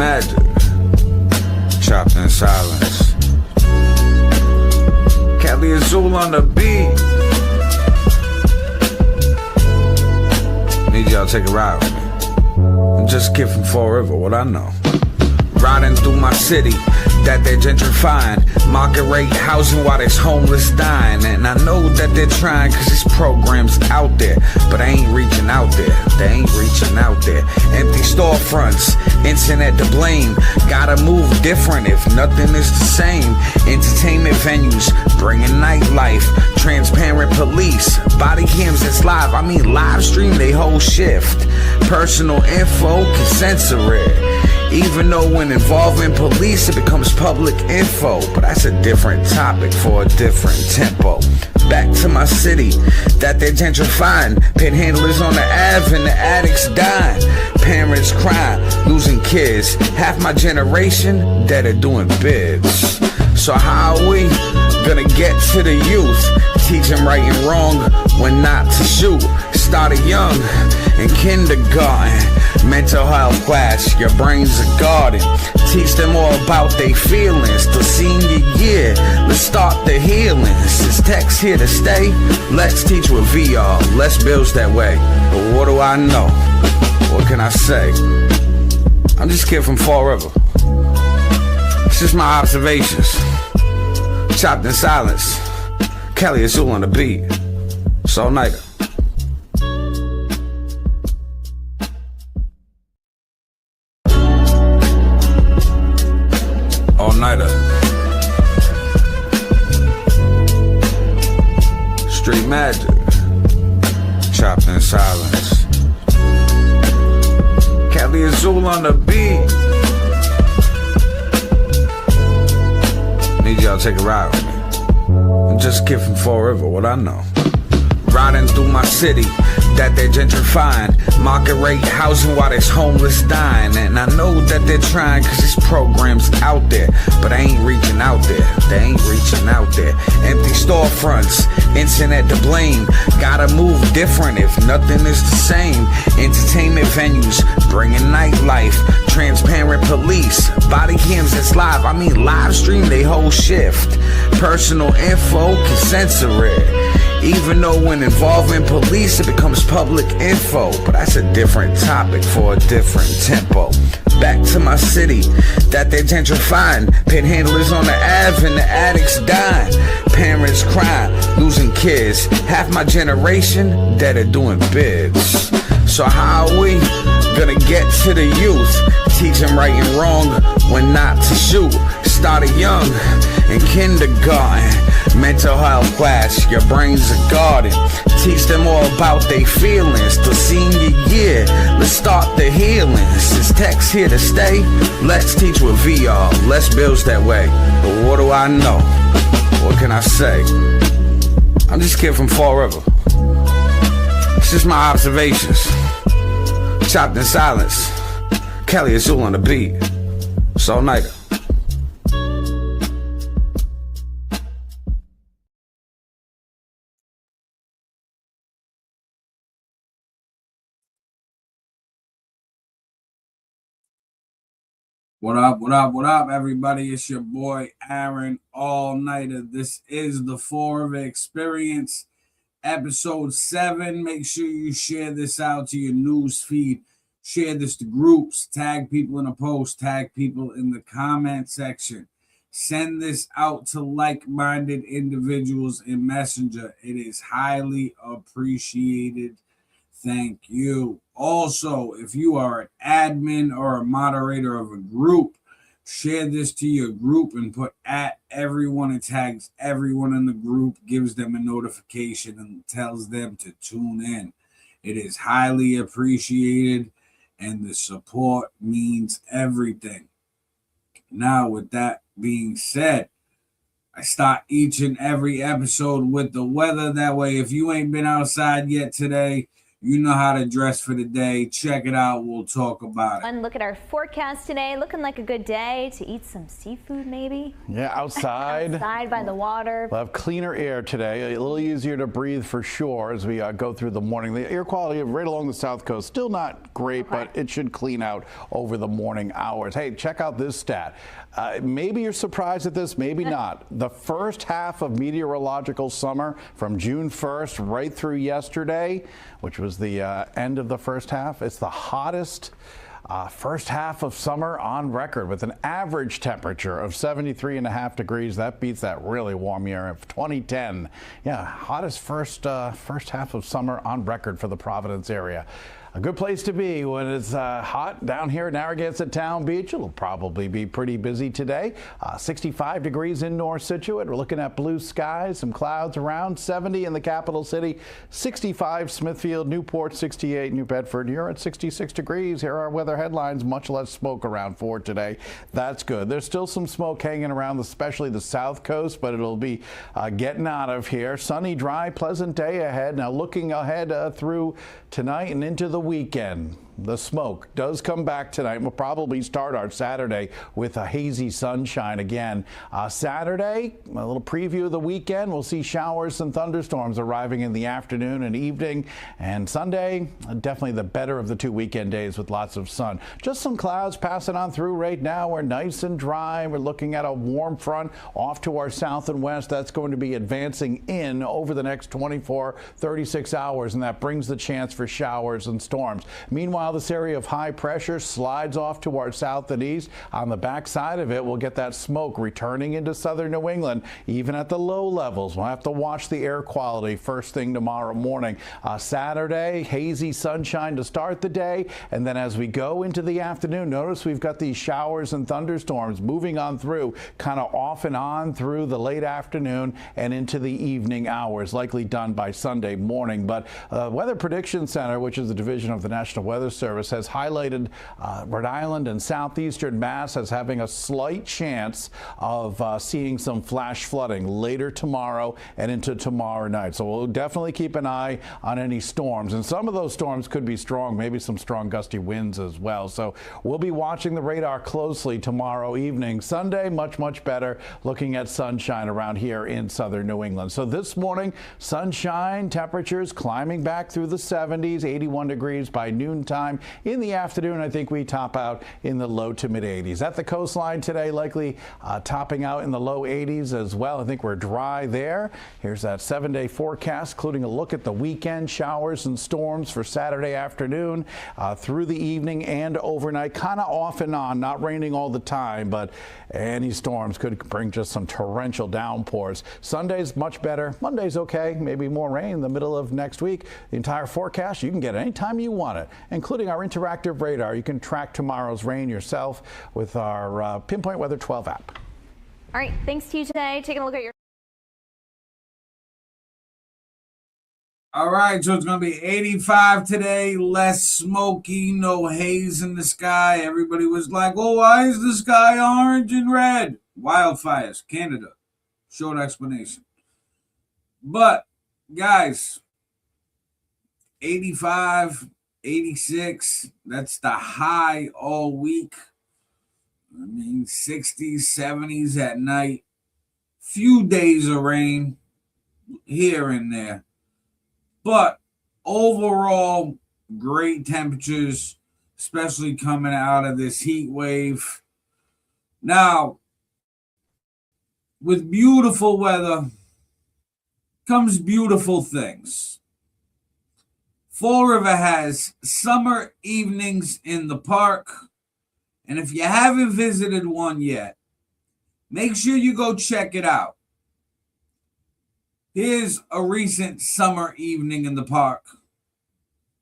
magic, chopped in silence. Cali Azul on the beat. Need y'all to take a ride with me. I'm just a kid from Fall River, what I know. Riding through my city that they're gentrifying, market rate housing while there's homeless dying. And I know that they're trying cause this program's out there, but I ain't reaching out there, they ain't reaching out there. Empty storefronts, internet to blame, gotta move different if nothing is the same. Entertainment venues, bringing nightlife, transparent police, body cams that's live, I mean live stream they whole shift. Personal info can censor it. Even though when involving police it becomes public info, but that's a different topic for a different tempo. Back to my city that they're gentrifying, panhandlers on the Ave and the addicts dying, parents crying, losing kids, half my generation that are doing bids. So how are we gonna get to the youth? Teach them right and wrong, when not to shoot. Started young in kindergarten, mental health class, your brain's a garden. Teach them all about their feelings till senior year, let's start the healing. Since tech's here to stay, let's teach with VR, less bills that way. But what do I know? What can I say? I'm just a kid from Fall River. It's just my observations, chopped in silence. Cali Azul on the beat. Soul Nighter. All-nighter. Street magic, chopped in silence. Cali Azul on the beat. Need y'all to take a ride with me. I'm just a kid from Fall River, what I know. Riding through my city that they're gentrifying, market rate housing while there's homeless dying. And I know that they're trying cause this program's out there, but I ain't reaching out there, they ain't reaching out there. Empty storefronts, internet to blame, gotta move different if nothing is the same. Entertainment venues, bringing nightlife, transparent police, body cams that's live, I mean live stream they whole shift. Personal info can censor it. Even though when involving police it becomes public info, but that's a different topic for a different tempo. Back to my city that they're gentrifying, panhandlers on the Ave and the addicts dying, parents crying, losing kids, half my generation that are doing bids. So how are we gonna get to the youth? Teach them right and wrong, when not to shoot. Started young in kindergarten, mental health class, your brain's a garden. Teach them all about their feelings till senior year, let's start the healing. Since tech's here to stay, let's teach with VR, less bills that way. But what do I know? What can I say? I'm just a kid from Fall River. It's just my observations, chopped in silence. Cali Azul on the beat. Soul Nighter. What up, everybody? It's your boy, Aaron All-Nighter. This is the Fall River Experience, episode 7. Make sure you share this out to your news feed. Share this to groups. Tag people in a post. Tag people in the comment section. Send this out to like-minded individuals in Messenger. It is highly appreciated. Thank you. Also, if you are an admin or a moderator of a group, share this to your group and put at everyone and tags everyone in the group, gives them a notification and tells them to tune in. It is highly appreciated and the support means everything. Now, with that being said, I start each and every episode with the weather. That way, if you ain't been outside yet today, You know how to dress for the day. Check it out. We'll talk about it. And look at our forecast today. Looking like a good day to eat some seafood, maybe. Yeah, outside. Outside by the water. We'll have cleaner air today. A little easier to breathe for sure as we go through the morning. The air quality right along the south coast, still not great, but it should clean out over the morning hours. Hey, check out this stat. Maybe you're surprised at this, maybe not. The first half of meteorological summer from June 1st right through yesterday, which was the end of the first half, it's the hottest first half of summer on record with an average temperature of 73.5 degrees. That beats that really warm year of 2010. Yeah, hottest first half of summer on record for the Providence area. A good place to be when it's hot down here at Narragansett Town Beach. It'll probably be pretty busy today. 65 degrees in North Situate. We're looking at blue skies, some clouds around. 70 in the capital city, 65 Smithfield, Newport, 68 New Bedford. You're at 66 degrees. Here are our weather headlines. Much less smoke around for today. That's good. There's still some smoke hanging around, especially the south coast, but it'll be getting out of here. Sunny, dry, pleasant day ahead. Now looking ahead through tonight and into the weekend. The smoke does come back tonight. We'll probably start our Saturday with a hazy sunshine again. Saturday, a little preview of the weekend. We'll see showers and thunderstorms arriving in the afternoon and evening. And Sunday, definitely the better of the two weekend days with lots of sun. Just some clouds passing on through right now. We're nice and dry. We're looking at a warm front off to our south and west. That's going to be advancing in over the next 24, 36 hours, and that brings the chance for showers and storms. Meanwhile, this area of high pressure slides off to our south and east. On the backside of it, we'll get that smoke returning into southern New England, even at the low levels. We'll have to watch the air quality first thing tomorrow morning. Saturday, hazy sunshine to start the day, and then as we go into the afternoon, notice we've got these showers and thunderstorms moving on through, kind of off and on through the late afternoon and into the evening hours, likely done by Sunday morning. But Weather Prediction Center, which is a division of the National Weather Service, has highlighted Rhode Island and southeastern Mass as having a slight chance of seeing some flash flooding later tomorrow and into tomorrow night. So we'll definitely keep an eye on any storms, and some of those storms could be strong, maybe some strong gusty winds as well. So we'll be watching the radar closely tomorrow evening. Sunday, much better, looking at sunshine around here in southern New England. So this morning, sunshine, temperatures climbing back through the 70s, 81 degrees by noontime. In the afternoon, I think we top out in the low to mid 80s. At the coastline today, likely topping out in the low 80s as well. I think we're dry there. Here's that 7-day forecast, including a look at the weekend. Showers and storms for Saturday afternoon through the evening and overnight, kind of off and on, not raining all the time, but any storms could bring just some torrential downpours. Sunday's much better. Monday's okay, maybe more rain in the middle of next week. The entire forecast you can get anytime you want it, including our interactive radar. You can track tomorrow's rain yourself with our Pinpoint Weather 12 app. All right, thanks to you today. Taking a look at your... All right, so it's going to be 85 today, less smoky, no haze in the sky. Everybody was like, oh, why is the sky orange and red? Wildfires, Canada. Short explanation. But, guys, 85, 86, that's the high all week. I mean, 60s, 70s at night. Few days of rain here and there. But overall, great temperatures, especially coming out of this heat wave. Now, with beautiful weather comes beautiful things. Fall River has summer evenings in the park. And if you haven't visited one yet, make sure you go check it out. Here's a recent summer evening in the park,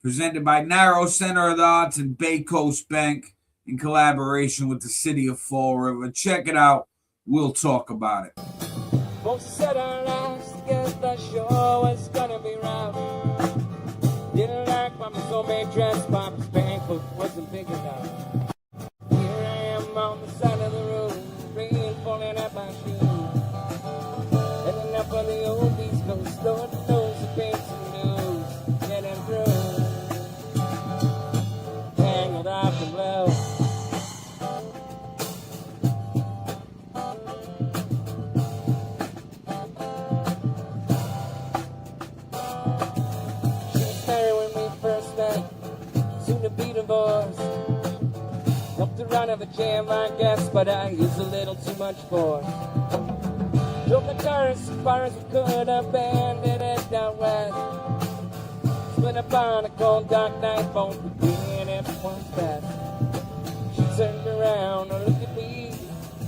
presented by Narrow Center of the Arts and Bay Coast Bank in collaboration with the city of Fall River. Check it out. We'll talk about it. Folks said our lives together sure was gonna be rough. Didn't like my so big dress, Papa's banquet wasn't big enough. Here I am on the side of the road, rain falling at my shoes. And enough of the old East Coast, Lord knows the paints and news, getting through. run of a jam, I guess, but I use a little too much force. Drove the car as far as we could, abandoned it down west. Split up on a cold dark night, both between everyone's best. She turned around and looked at me,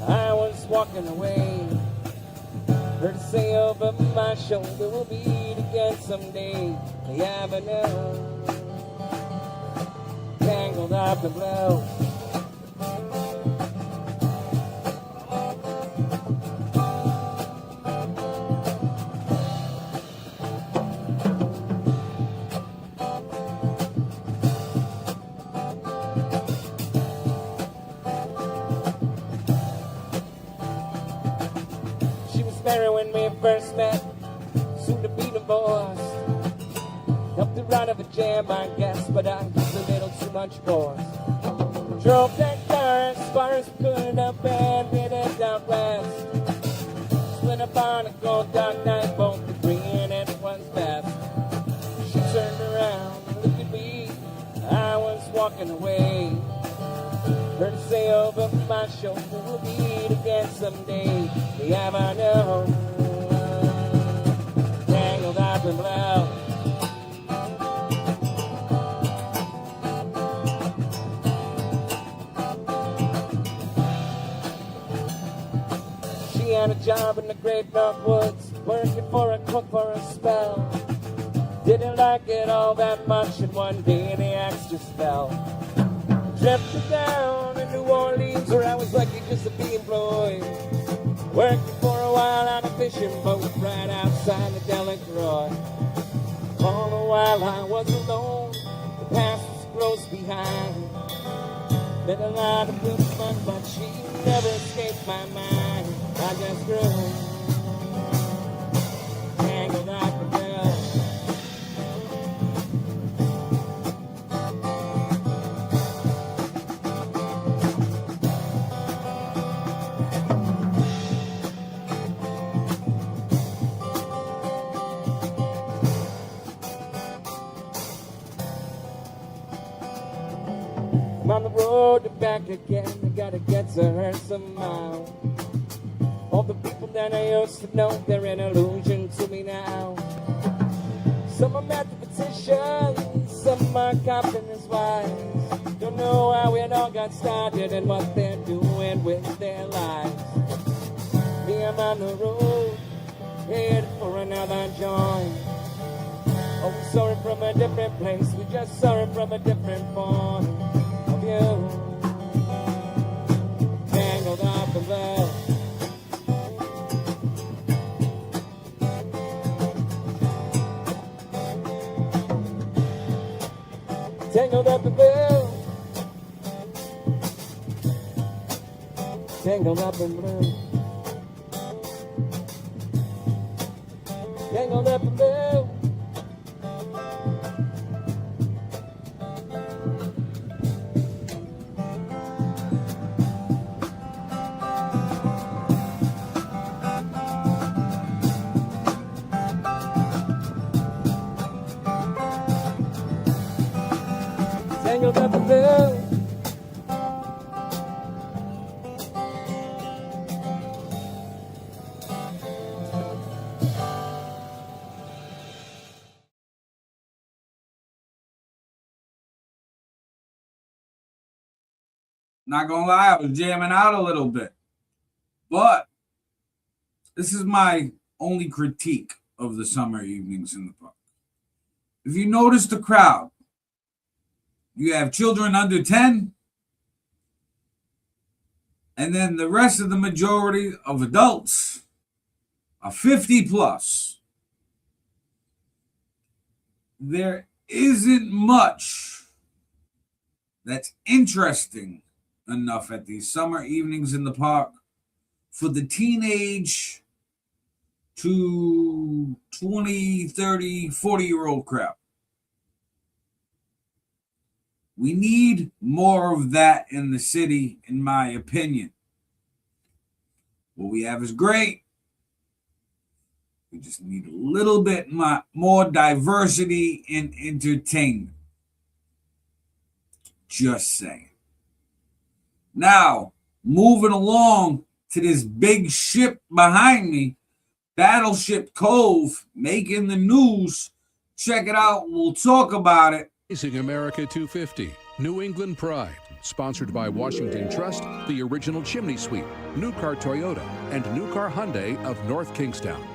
I was walking away. Heard her say over my shoulder, we'll meet again someday. The avenue, tangled up in blue. When we first met, soon to be divorced. Helped her out of a jam, I guess, but I used a little too much force. Drove that car as far as we could, abandoned it out west. Split up on a cold dark night, both agreeing it was best. She turned around and looked at me, I was walking away. Heard her say over my shoulder, we'll meet again someday. The avenue, tangled up in blue. She had a job in the Great North Woods, working for a cook for a spell. Didn't like it all that much, and one day the axe just fell. Drifted down in New Orleans, where I was lucky just to be employed. Working for a while on a fishing boat right outside the Delacroix. All the while I was alone, the past was close behind. Met a lot of good fun, but she never escaped my mind. I just grew tangled up with her. I'm on the road and back again, I gotta get to her somehow. All the people that I used to know, they're an illusion to me now. Some are mathematicians, some are carpenters' wives. Don't know how it all got started and what they're doing with their lives. Me, I'm on the road, headed for another joint. Oh, we saw it from a different place, we just saw it from a different point of view. Tangled up in love. Tangled up in blue. Tangled up in blue. Tangled up in blue. Tangled up in blue. Not gonna lie, I was jamming out a little bit. But this is my only critique of the summer evenings in the park. If you notice the crowd, you have children under 10, and then the rest of the majority of adults are 50 plus. There isn't much that's interesting enough at these summer evenings in the park for the teenage to 20, 30, 40-year-old crowd. We need more of that in the city, in my opinion. What we have is great. We just need a little bit more diversity in entertainment. Just saying. Now, moving along to this big ship behind me, Battleship Cove, making the news. Check it out. We'll talk about it. Amazing America 250, New England Pride, sponsored by Washington Trust, the original chimney sweep, New Car Toyota, and New Car Hyundai of North Kingstown.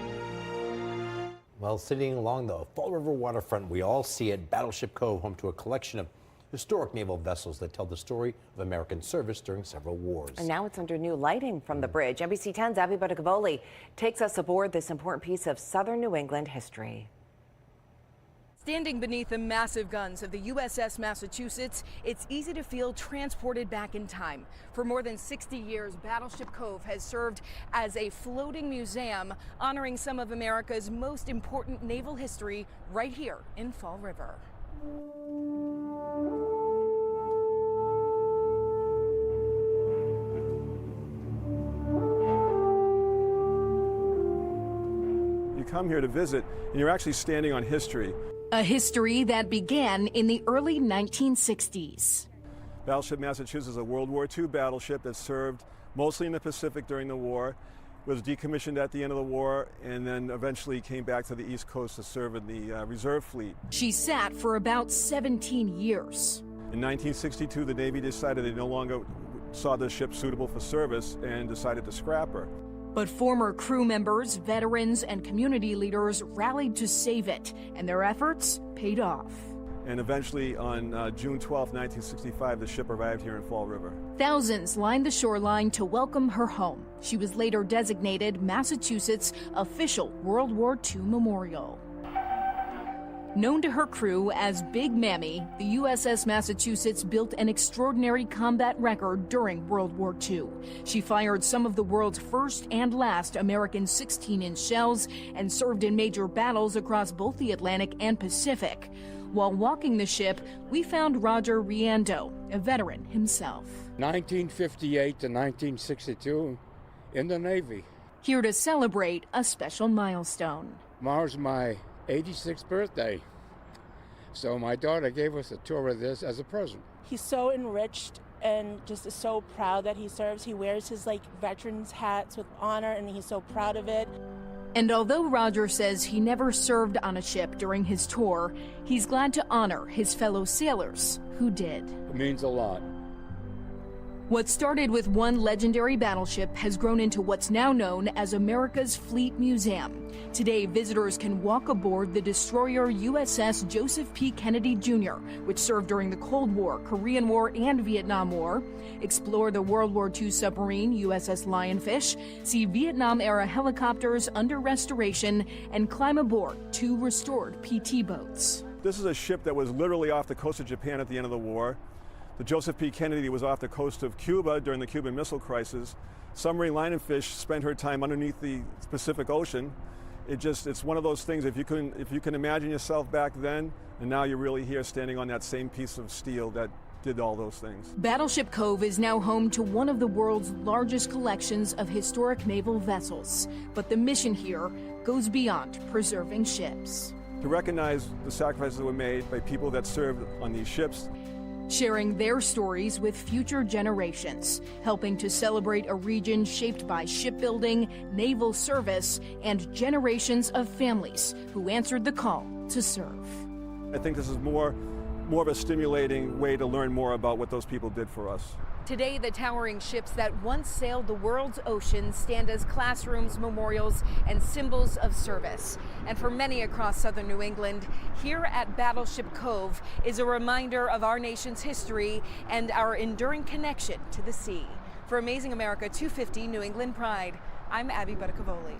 Well, sitting along the Fall River waterfront, we all see it, Battleship Cove, home to a collection of historic naval vessels that tell the story of American service during several wars. And now it's under new lighting from the bridge. NBC 10's Davol takes us aboard this important piece of southern New England history. Standing beneath the massive guns of the USS Massachusetts, it's easy to feel transported back in time. For more than 60 years, Battleship Cove has served as a floating museum honoring some of America's most important naval history right here in Fall River. You come here to visit, and you're actually standing on history. A history that began in the early 1960s. Battleship Massachusetts is a World War II battleship that served mostly in the Pacific during the war, was decommissioned at the end of the war, and then eventually came back to the East Coast to serve in the Reserve Fleet. She sat for about 17 years. In 1962, the Navy decided they no longer saw the ship suitable for service and decided to scrap her. But former crew members, veterans, and community leaders rallied to save it, and their efforts paid off. And eventually, on June 12, 1965, the ship arrived here in Fall River. Thousands lined the shoreline to welcome her home. She was later designated Massachusetts' official World War II memorial. Known to her crew as Big Mammy, the USS Massachusetts built an extraordinary combat record during World War II. She fired some of the world's first and last American 16-inch shells and served in major battles across both the Atlantic and Pacific. While walking the ship, we found Roger Riando, a veteran himself. 1958 to 1962 in the Navy. Here to celebrate a special milestone. Tomorrow's my 86th birthday. So my daughter gave us a tour of this as a present. He's so enriched and just is so proud that he serves. He wears his veterans hats with honor, and he's so proud of it. And although Roger says he never served on a ship during his tour, he's glad to honor his fellow sailors who did. It means a lot. What started with one legendary battleship has grown into what's now known as America's Fleet Museum. Today, visitors can walk aboard the destroyer USS Joseph P. Kennedy Jr., which served during the Cold War, Korean War, and Vietnam War, explore the World War II submarine USS Lionfish, see Vietnam-era helicopters under restoration, and climb aboard 2 restored PT boats. This is a ship that was literally off the coast of Japan at the end of the war. The Joseph P. Kennedy was off the coast of Cuba during the Cuban Missile Crisis. Submarine Lionfish spent her time underneath the Pacific Ocean. It's one of those things, if you can imagine yourself back then, and now you're really here standing on that same piece of steel that did all those things. Battleship Cove is now home to one of the world's largest collections of historic naval vessels. But the mission here goes beyond preserving ships. To recognize the sacrifices that were made by people that served on these ships, sharing their stories with future generations, helping to celebrate a region shaped by shipbuilding, naval service, and generations of families who answered the call to serve. I think this is more of a stimulating way to learn more about what those people did for us. Today, the towering ships that once sailed the world's oceans stand as classrooms, memorials, and symbols of service. And for many across southern New England, here at Battleship Cove is a reminder of our nation's history and our enduring connection to the sea. For Amazing America 250 New England Pride, I'm Abby Buttacavoli.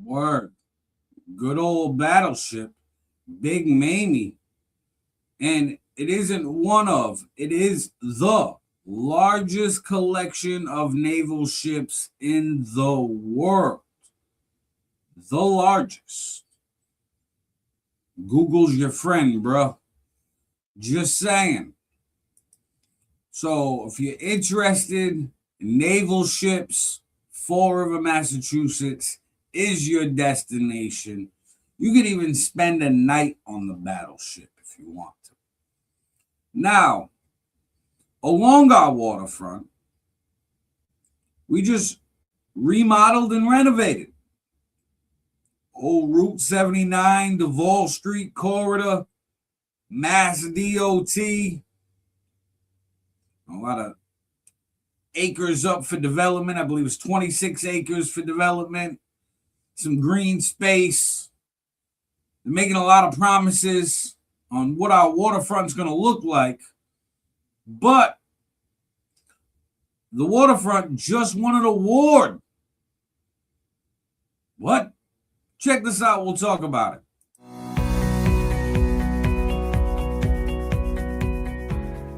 Word. Good old Battleship, Big Mamie. And it isn't one of, it is the largest collection of naval ships in the world. The largest. Google's your friend, bro. Just saying. So if you're interested in naval ships, Fall River, Massachusetts is your destination. You could even spend a night on the battleship if you want to. Now, along our waterfront, we just remodeled and renovated. Old Route 79, Davol Street corridor, Mass DOT, a lot of acres up for development. I believe it's 26 acres for development, some green space. They're making a lot of promises on what our waterfront's going to look like. But the waterfront just won an award. What? Check this out. We'll talk about it.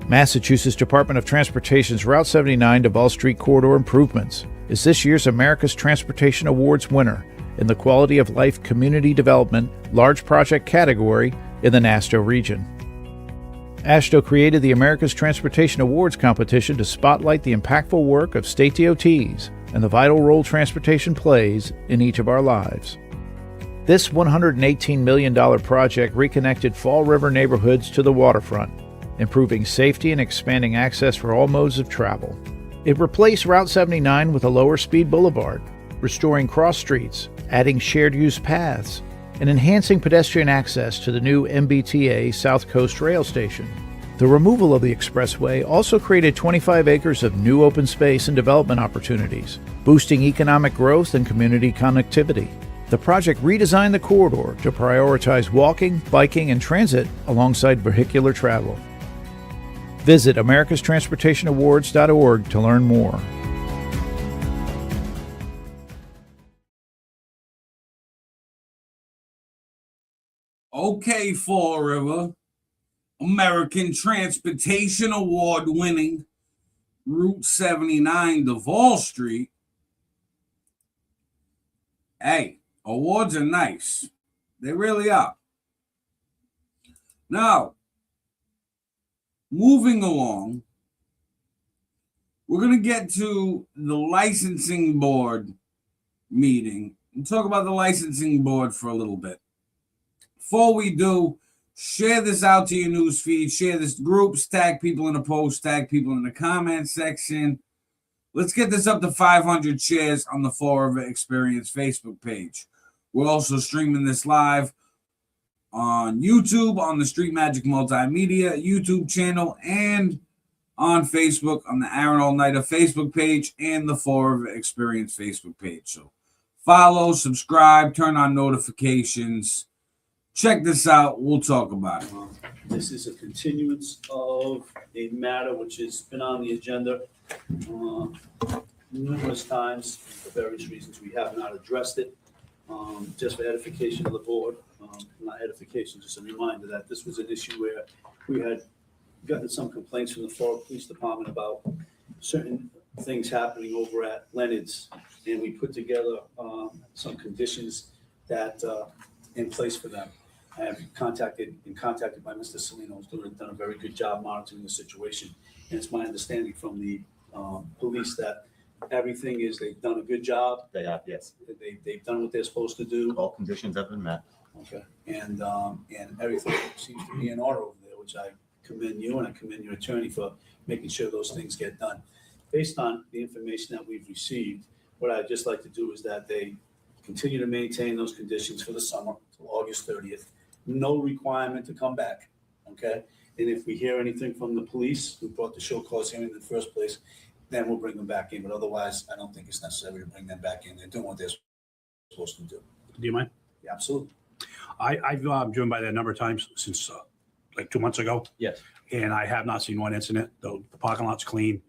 Massachusetts Department of Transportation's Route 79 Davol Street Corridor Improvements is this year's America's Transportation Awards winner in the Quality of Life Community Development Large Project category in the NASTO region. AASHTO created the America's Transportation Awards competition to spotlight the impactful work of state DOTs and the vital role transportation plays in each of our lives. This $118 million project reconnected Fall River neighborhoods to the waterfront, improving safety and expanding access for all modes of travel. It replaced Route 79 with a lower-speed boulevard, restoring cross streets, adding shared-use paths, and enhancing pedestrian access to the new MBTA South Coast Rail Station. The removal of the expressway also created 25 acres of new open space and development opportunities, boosting economic growth and community connectivity. The project redesigned the corridor to prioritize walking, biking, and transit alongside vehicular travel. Visit americastransportationawards.org to learn more. Okay, Fall River, American Transportation Award winning Route 79 Davol Street. Hey, awards are nice. They really are. Now, moving along, we're going to get to the licensing board meeting and talk about the licensing board for a little bit. Before we do, share this out to your news feed, share this groups, tag people in the post, tag people in the comment section. Let's get this up to 500 shares on the Fall River Experience Facebook page. We're also streaming this live on YouTube, on the Street Magic Multimedia YouTube channel, and on Facebook on the Aaron All Nighter Facebook page and the Fall River Experience Facebook page. So follow, subscribe, turn on notifications. Check this out. We'll talk about it. This is a continuance of a matter which has been on the agenda numerous times. For various reasons, we have not addressed it. Just for edification of the board, not edification, just a reminder that this was an issue where we had gotten some complaints from the Florida Police Department about certain things happening over at Leonard's, and we put together some conditions that in place for them. I have been contacted by Mr. Salino, who's done a very good job monitoring the situation. And it's my understanding from the police that everything is, they've done a good job. They have, yes. They've done what they're supposed to do. All conditions have been met. Okay. And everything seems to be in order over there, which I commend you and I commend your attorney for making sure those things get done. Based on the information that we've received, what I'd just like to do is that they continue to maintain those conditions for the summer till August 30th. No requirement to come back, okay? And if we hear anything from the police who brought the show cause hearing in the first place, then we'll bring them back in. But otherwise, I don't think it's necessary to bring them back in. They're doing what they're supposed to do. Do you mind? Yeah, absolutely. I've driven by there a number of times since like 2 months ago. Yes. And I have not seen one incident. The parking lot's clean.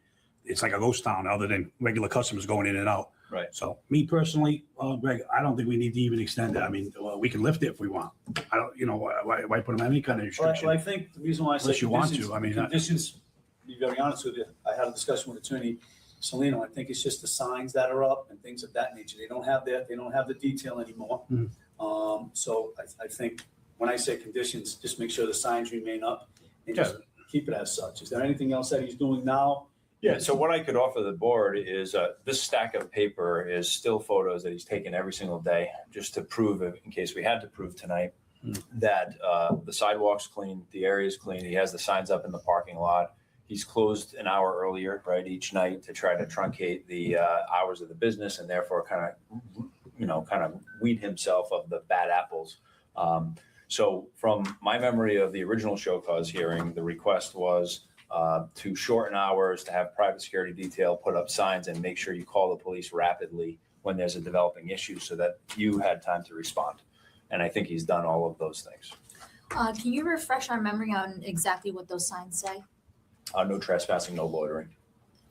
It's like a ghost town other than regular customers going in and out. Right. So me personally, Greg, I don't think we need to even extend it. I mean, we can lift it if we want. I don't, why put them on any kind of restriction? Well, I think the reason why I say Unless you want to, I mean, conditions, to be very honest with you, I had a discussion with Attorney Salino. I think it's just the signs that are up and things of that nature. They don't have the detail anymore. Mm-hmm. So I think when I say conditions, just make sure the signs remain up and just keep it as such. Is there anything else that he's doing now? Yeah, so what I could offer the board is this stack of paper is still photos that he's taken every single day, just to prove, in case we had to prove tonight, that the sidewalk's clean, the area's clean. He has the signs up in the parking lot. He's closed an hour earlier, right, each night to try to truncate the hours of the business and therefore kind of weed himself of the bad apples. So from my memory of the original show cause hearing, the request was to shorten hours, to have private security detail put up signs and make sure you call the police rapidly when there's a developing issue so that you had time to respond. And I think he's done all of those things. Can you refresh our memory on exactly what those signs say? No trespassing, no loitering.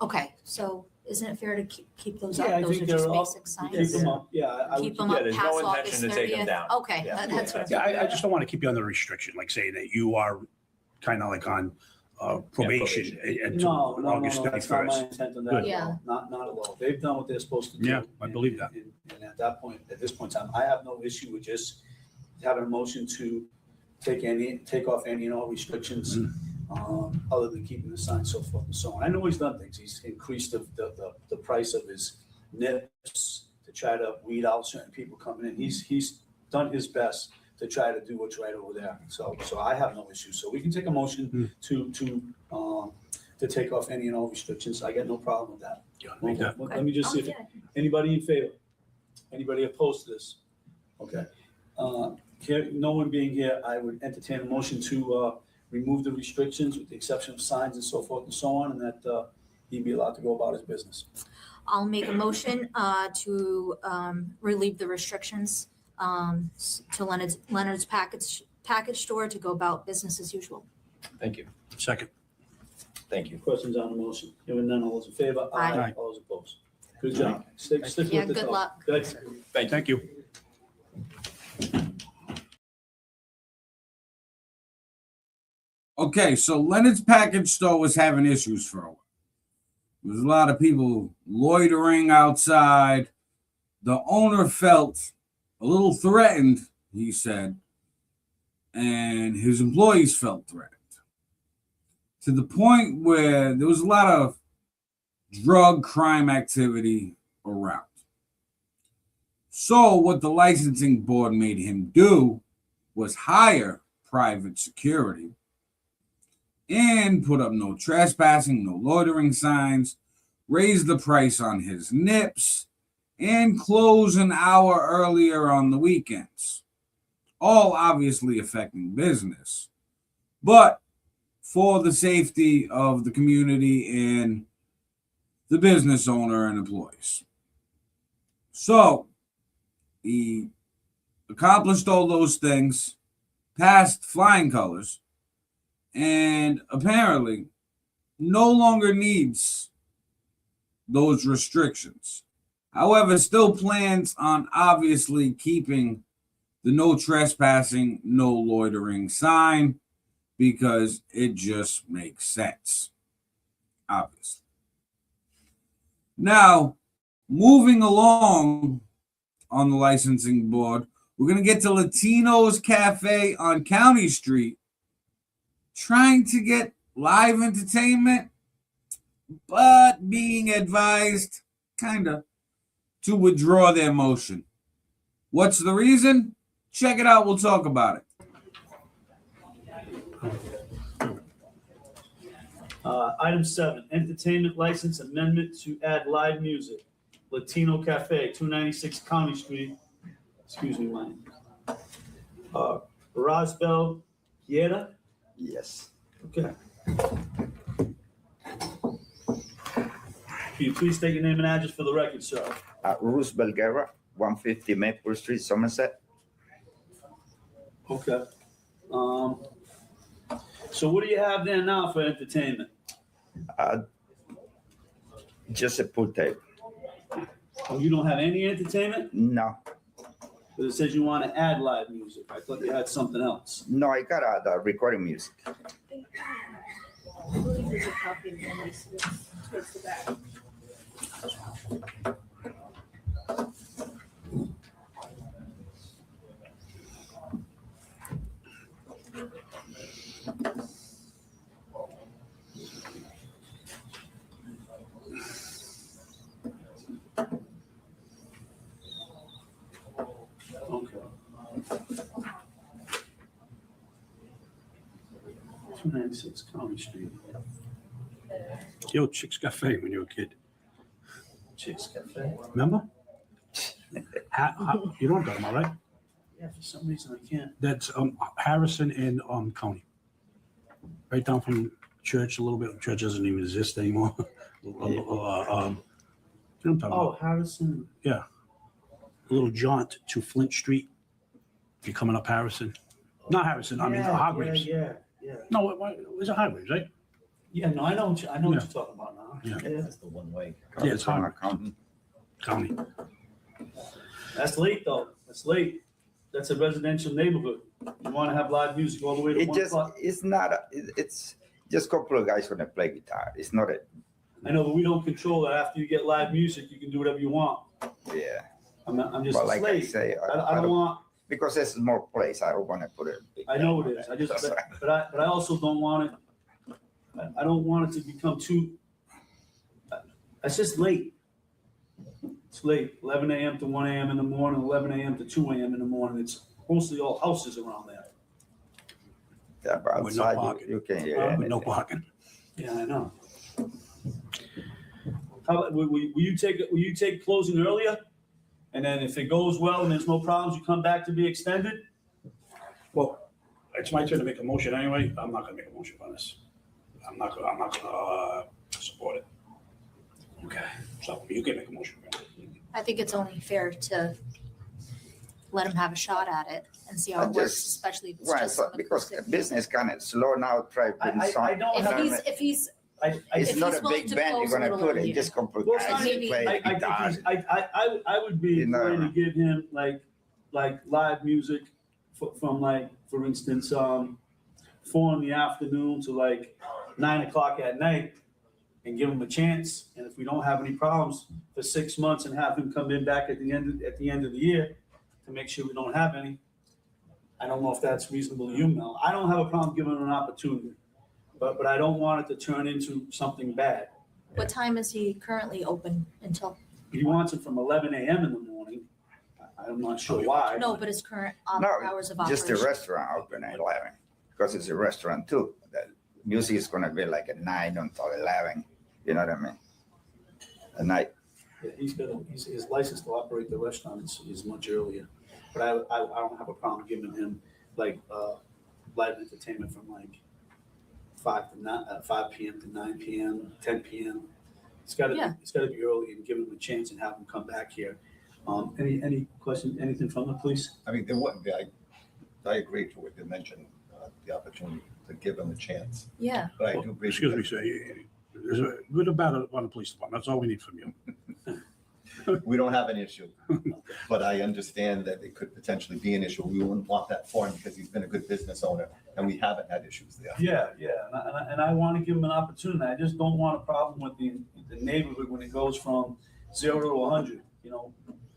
Okay, so isn't it fair to keep those up? Yeah, I Those think are just they're all- basic signs. Keep them up, yeah. I Keep would them yeah, up there's past no August intention to take them 30th? down. Okay, Yeah. that's what Yeah, I just don't want to keep you under restriction, like saying that you are kind of like on probation until August That's not my 31st. intent on that Good. at all. Not at all. They've done what they're supposed to do. Yeah, I believe that. And at that point, at this point in time, I have no issue with just having a motion to take off any and all restrictions, other than keeping the sign, so forth and so on. I know he's done things. He's increased the price of his nips to try to weed out certain people coming in. He's done his best to try to do what's right over there. So I have no issue. So we can take a motion to take off any and all restrictions. I got no problem with that. Let me just see if anybody in favor, anybody opposed to this. Okay. No one being here, I would entertain a motion to remove the restrictions with the exception of signs and so forth and so on, and that he'd be allowed to go about his business. I'll make a motion to relieve the restrictions to Leonard's package store to go about business as usual. Thank you. Second. Thank you. Questions on the motion? Hearing none, all those in favor? Aye. All those opposed? Good job. Stick with Yeah, it. good though. luck. Good. Thank you. Okay, so Leonard's package store was having issues for a while. There was a lot of people loitering outside. The owner felt a little threatened, he said, and his employees felt threatened to the point where there was a lot of drug crime activity around. So what the licensing board made him do was hire private security and put up no trespassing, no loitering signs, raise the price on his nips, and close an hour earlier on the weekends. All obviously affecting business, but for the safety of the community and the business owner and employees. So he accomplished all those things, passed flying colors, and apparently no longer needs those restrictions. However, still plans on obviously keeping the no trespassing, no loitering sign because it just makes sense, obviously. Now, moving along on the licensing board, we're going to get to Latino's Cafe on County Street, trying to get live entertainment, but being advised kind of to withdraw their motion. What's the reason? Check it out. We'll talk about it. Item 7, entertainment license amendment to add live music. Latino Cafe, 296 County Street. Excuse me, mine. Rosbel Guerra? Yes. Okay. Can you please state your name and address for the record, sir? Roosevelt Guerra, 150 Maple Street, Somerset. Okay. So what do you have there now for entertainment? Just a pool table. Oh, you don't have any entertainment? No. But it says you want to add live music. I thought you had something else. No, I got the recording music. I believe there's a copy of one towards the back. Okay. 296 County Street. Yo, Chick's Cafe when you were a kid. Chick's Cafe. Remember? You know what I'm talking about, right? Yeah, for some reason I can't. That's Harrison and County. Right down from church a little bit. Church doesn't even exist anymore. You know what I'm talking about? Harrison. Yeah. A little jaunt to Flint Street. If you're coming up Harrison. Not Harrison, I mean Hargreaves. Yeah. No, it was a Hargreaves, right? Yeah, no, I know what you're talking about now. Yeah. That's the one way. Yeah, it's Hargreaves. County. That's late though. That's late. That's a residential neighborhood. You want to have live music all the way to 1 o'clock. It's not, it's just a couple of guys gonna play guitar. It's not a. I know, but we don't control that. After you get live music, you can do whatever you want. Yeah. I'm just But like I late. say, I don't want. Because it's a small place, I don't want to put it. I know it is. I just, but I also don't want it. I don't want it to become too. It's just late. It's late. 11 a.m. to 1 a.m. in the morning. 11 a.m. to 2 a.m. in the morning. It's mostly all houses around there. Yeah, but With no outside parking. you can hear With anything. no parking. Yeah, I know. How about, will you take closing earlier? And then if it goes well and there's no problems, you come back to be extended? Well, it's my turn to make a motion anyway. I'm not gonna make a motion on this. I'm not gonna support it. Okay. So you can make a motion. I think it's only fair to let him have a shot at it and see how it works, especially if it's Right, just so some because acoustic business kind of slow now, try putting some. I don't have. If he's It's if not he's a willing big to band you're close a gonna little put it, earlier. just couple Well, it's guys not- play I think guitars. I would be You know. willing to give him like live music from like, for instance, 4 in the afternoon to like 9 o'clock at night, and give him a chance. And if we don't have any problems for 6 months, and have him come in back at the end of the year to make sure we don't have any. I don't know if that's reasonable to you, Mel. I don't have a problem giving him an opportunity, but I don't want it to turn into something bad. What time is he currently open until? He wants it from 11 a.m. in the morning. I'm not sure why. No, but his current No, hours of just operation. the restaurant open at 11, because it's a restaurant too. The music is gonna be like at 9 until 11, you know what I mean? At night. Yeah, his license to operate the restaurant is much earlier. But I don't have a problem giving him like live entertainment from like 5 p.m. to 9 p.m., 10 p.m. It's gotta be early, and give him a chance and have him come back here. Any question, anything from the police? I mean, there wouldn't be, I agree to what you mentioned, the opportunity to give him a chance. Yeah. But I do agree. Excuse me, sir. There's a good or bad on the police department. That's all we need from you. We don't have an issue, but I understand that it could potentially be an issue. We wouldn't want that for him because he's been a good business owner and we haven't had issues there. Yeah, and I want to give him an opportunity. I just don't want a problem with the neighborhood when it goes from 0 to 100.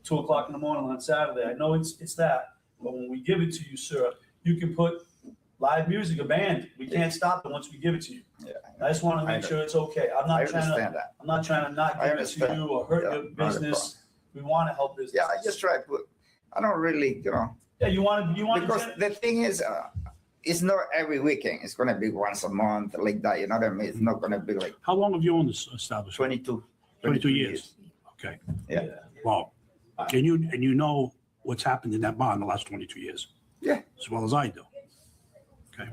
2 o'clock in the morning on Saturday. I know it's that, but when we give it to you, sir, you can put live music, a band. We can't stop it once we give it to you. Yeah, I just want to make sure it's okay. I'm not trying to not give it to you or hurt your business. We want to help business. Yeah, I just try to put, I don't really, Yeah, you want because the thing is, it's not every weekend. It's gonna be once a month like that. You know what I mean? It's not gonna be like. How long have you owned this establishment? 22 years. Okay. Yeah. Wow. And you know what's happened in that bar in the last 22 years? Yeah. As well as I do. Okay.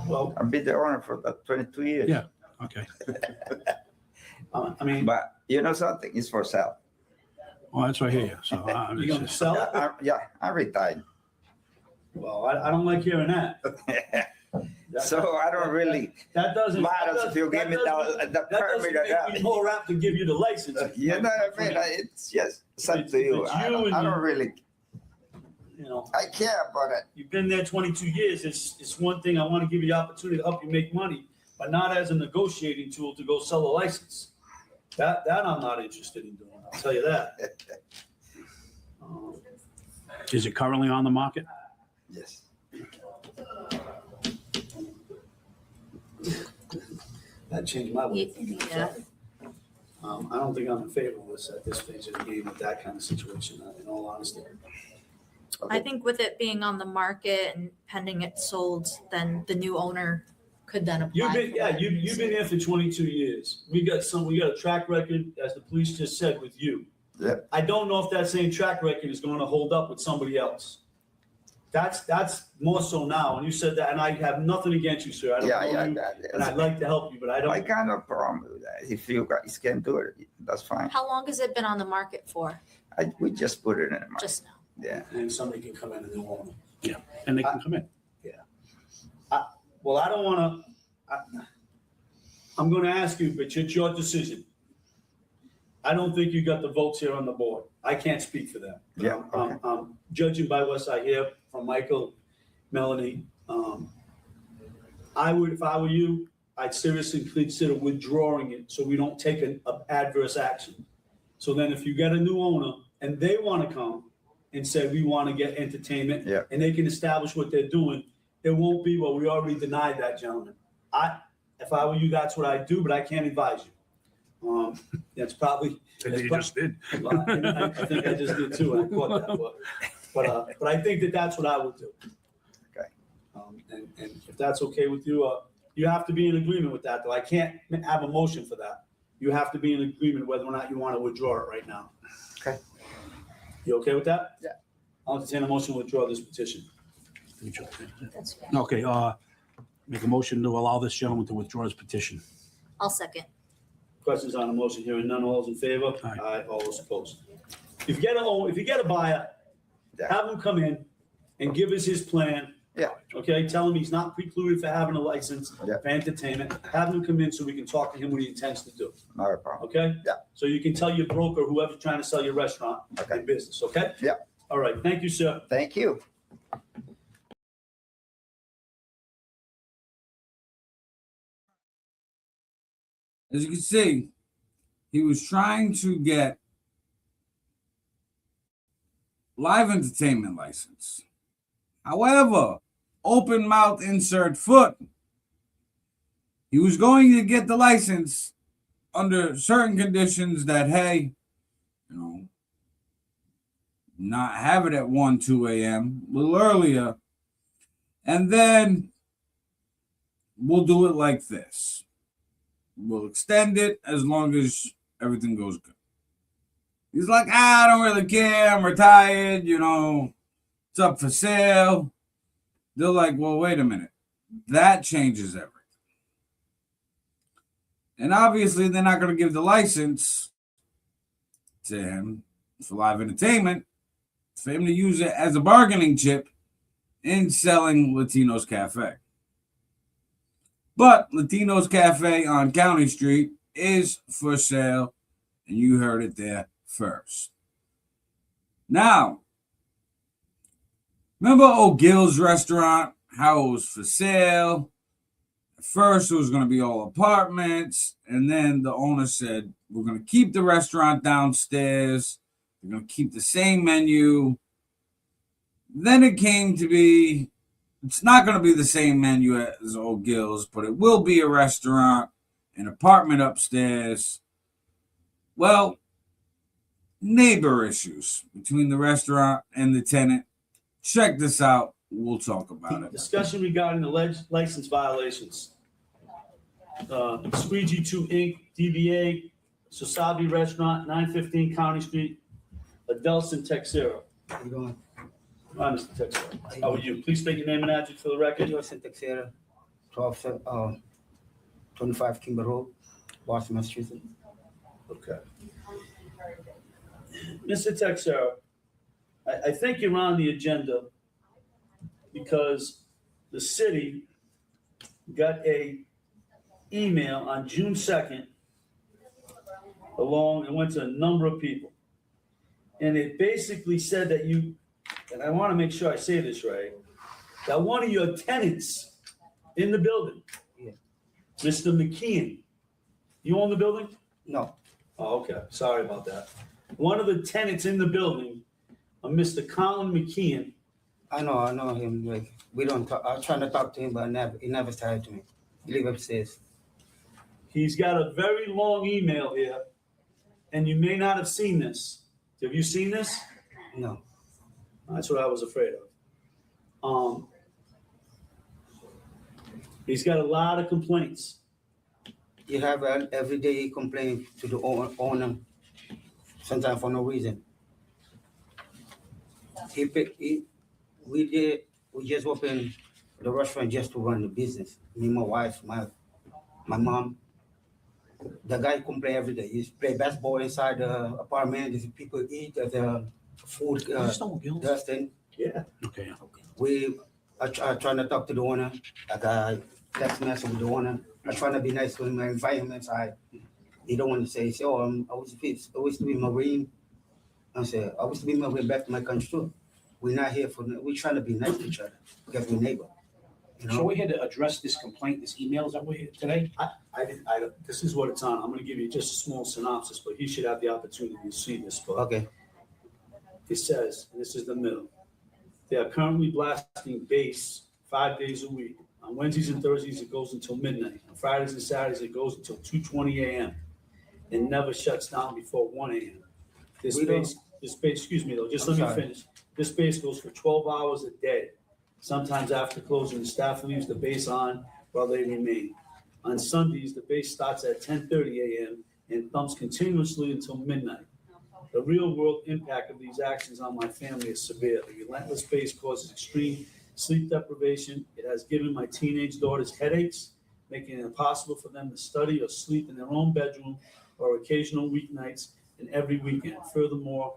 Well, I've been the owner for that 22 years. Yeah. Okay. I mean, but you know something? It's for sale. Well, that's what I hear you. So you gonna sell it? I'm retired. Well, I don't like hearing that. So I don't really. That doesn't matter if you give me the permit or not. Make me more apt to give you the license. You know what I mean? It's just it's up to you. I don't really. I care about it. You've been there 22 years. It's one thing. I want to give you the opportunity to help you make money, but not as a negotiating tool to go sell a license. That I'm not interested in doing. I'll tell you that. Is it currently on the market? Yes. That changed my life. Yeah. I don't think I'm in favor of this at this stage of the game with that kind of situation, in all honesty. I think with it being on the market and pending it sold, then the new owner could then apply. You've been, for yeah, that. you've been here for 22 years. We got a track record, as the police just said, with you. Yep. I don't know if that same track record is going to hold up with somebody else. That's more so now. And you said that, and I have nothing against you, sir. I don't know you, and I'd like to help you, but I don't. I got no problem with that. If you guys can do it, that's fine. How long has it been on the market for? We just put it in the market. Just now. Yeah. And somebody can come in and do all. Yeah, and they can come in. Well, I don't want to. I'm going to ask you, but it's your decision. I don't think you got the votes here on the board. I can't speak for them. Yeah. Okay. Judging by what I hear from Michael, Melanie, I would, if I were you, I'd seriously consider withdrawing it so we don't take an adverse action. So then if you get a new owner and they want to come and say, we want to get entertainment, and they can establish what they're doing, it won't be, well, we already denied that gentleman. If I were you, that's what I'd do, but I can't advise you. That's probably. You just did. Well, I think I just did too. I caught that, but I think that's what I would do. Okay. And if that's okay with you, you have to be in agreement with that, though. I can't have a motion for that. You have to be in agreement whether or not you want to withdraw it right now. Okay. You okay with that? Yeah. I'll entertain a motion to withdraw this petition. That's fair. Okay, make a motion to allow this gentleman to withdraw his petition. I'll second. Questions on the motion? Hearing none. All those in favor? Aye. All those opposed? If you get a buyer, have him come in and give us his plan. Yeah. Okay, tell him he's not precluded for having a license for entertainment. Have him come in so we can talk to him what he intends to do. Not a problem. Okay? Yeah. So you can tell your broker, whoever's trying to sell your restaurant and business, okay? Yeah. All right, thank you, sir. Thank you. As you can see, he was trying to get live entertainment license. However, open mouth, insert foot. He was going to get the license under certain conditions that, hey, not have it at 1, 2 a.m., a little earlier. And then we'll do it like this. We'll extend it as long as everything goes good. He's like, I don't really care. I'm retired. It's up for sale. They're like, well, wait a minute. That changes everything. And obviously, they're not going to give the license to him for live entertainment for him to use it as a bargaining chip in selling Latino's Cafe. But Latino's Cafe on County Street is for sale, and you heard it there first. Now, remember O'Gill's restaurant, how it was for sale? At first, it was going to be all apartments, and then the owner said, we're going to keep the restaurant downstairs. We're going to keep the same menu. Then it came to be, it's not going to be the same menu as O'Gill's, but it will be a restaurant, an apartment upstairs. Well, neighbor issues between the restaurant and the tenant. Check this out. We'll talk about it. Discussion regarding the license violations. Squeegee 2 Inc., DBA, Sosabi Restaurant, 915 County Street, Adelson, Texera. How you doing? Hi, Mr. Texera. How are you? Please state your name and address for the record. Adelson, Texera, 25 Kimber Road, Boston, Massachusetts. Okay. Mr. Texera, I think you're on the agenda because the city got a email on June 2nd it went to a number of people. And it basically said that you, and I want to make sure I say this right, that one of your tenants in the building, Mr. McKeon, you own the building? No. Oh, okay. Sorry about that. One of the tenants in the building, Mr. Colin McKeon. I know him. Like, we don't talk. I was trying to talk to him, but he never started to me. He live upstairs. He's got a very long email here, and you may not have seen this. Have you seen this? No. That's what I was afraid of. He's got a lot of complaints. You have every day complaint to the owner, sometimes for no reason. We just opened the restaurant just to run the business. Me, my wife, my mom. The guy complain every day. He play basketball inside the apartment. There's people eat the food dusting. Yeah. Okay. I try to talk to the owner. I got text message with the owner. I try to be nice to him. I invite him inside. He don't want to say, "Oh, I wish to be Marine." I said, "I wish to be Marine back to my country too." We're not here for. We're trying to be nice to each other because we're neighbor. You know? So we're here to address this complaint, this email, is that we're here today? This is what it's on. I'm going to give you just a small synopsis, but he should have the opportunity to see this. But okay. It says, and this is the middle, they are currently blasting bass 5 days a week. On Wednesdays and Thursdays, it goes until midnight. On Fridays and Saturdays, it goes until 2:20 a.m. It never shuts down before 1 a.m. This bass, excuse me though, just let me finish. This bass goes for 12 hours a day. Sometimes after closing, the staff leaves the bass on while they remain. On Sundays, the bass starts at 10:30 a.m. and thumps continuously until midnight. The real-world impact of these actions on my family is severe. The relentless bass causes extreme sleep deprivation. It has given my teenage daughters headaches, making it impossible for them to study or sleep in their own bedroom or occasional weeknights and every weekend. Furthermore,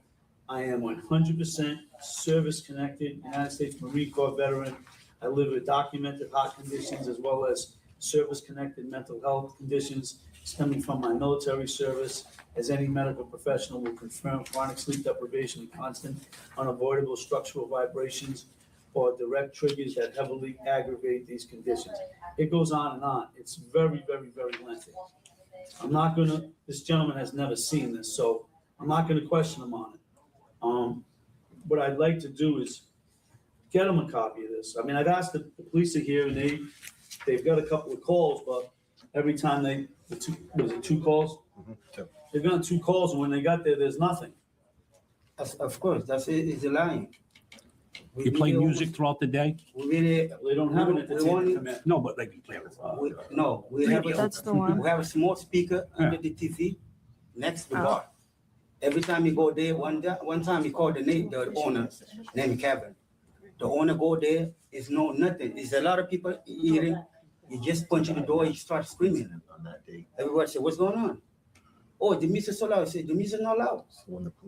I am 100% service-connected United States Marine Corps veteran. I live with documented heart conditions as well as service-connected mental health conditions stemming from my military service. As any medical professional will confirm, chronic sleep deprivation and constant unavoidable structural vibrations or direct triggers that heavily aggravate these conditions. It goes on and on. It's very, very, very lengthy. This gentleman has never seen this, so I'm not gonna question him on it. What I'd like to do is get him a copy of this. I mean, I've asked the police are here and they've got a couple of calls, but every time two calls? Two. They've gotten 2 calls, and when they got there, there's nothing. Of course, that's it. It's a line. You play music throughout the day? They don't have an entertainment permit. No, but they can play it. We have a small speaker under the TV next to the bar. Every time you go there, one time he called the owner, named Kevin. The owner go there, it's nothing. There's a lot of people eating. You just punch in the door, you start screaming. Everybody say, "What's going on?" "Oh, the music is so loud." I say, "The music is not loud."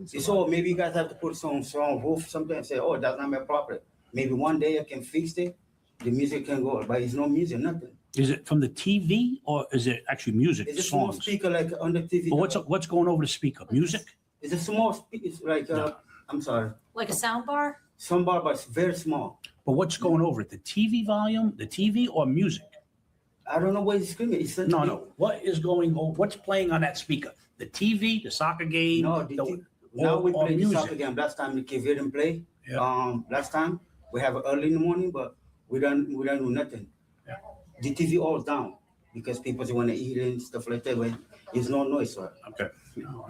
So maybe you guys have to put some roof, something, and say, "Oh, that's not my property." Maybe one day I can fix it. The music can go, but it's no music, nothing. Is it from the TV or is it actually music, It's a small songs? speaker like on the TV. But what's going over the speaker? Music? It's a small speaker. It's like, I'm sorry. Like a sound bar? Some bar, but it's very small. But what's going over it? The TV volume, the TV, or music? I don't know what he's screaming. No. What is going on? What's playing on that speaker? The TV, the soccer game? No, now we or play the music? soccer game. Last time the kid didn't play. Yeah. Last time we have it early in the morning, but we don't do nothing. Yeah. The TV all down because people want to eat and stuff like that. But there's no noise, sir. Okay.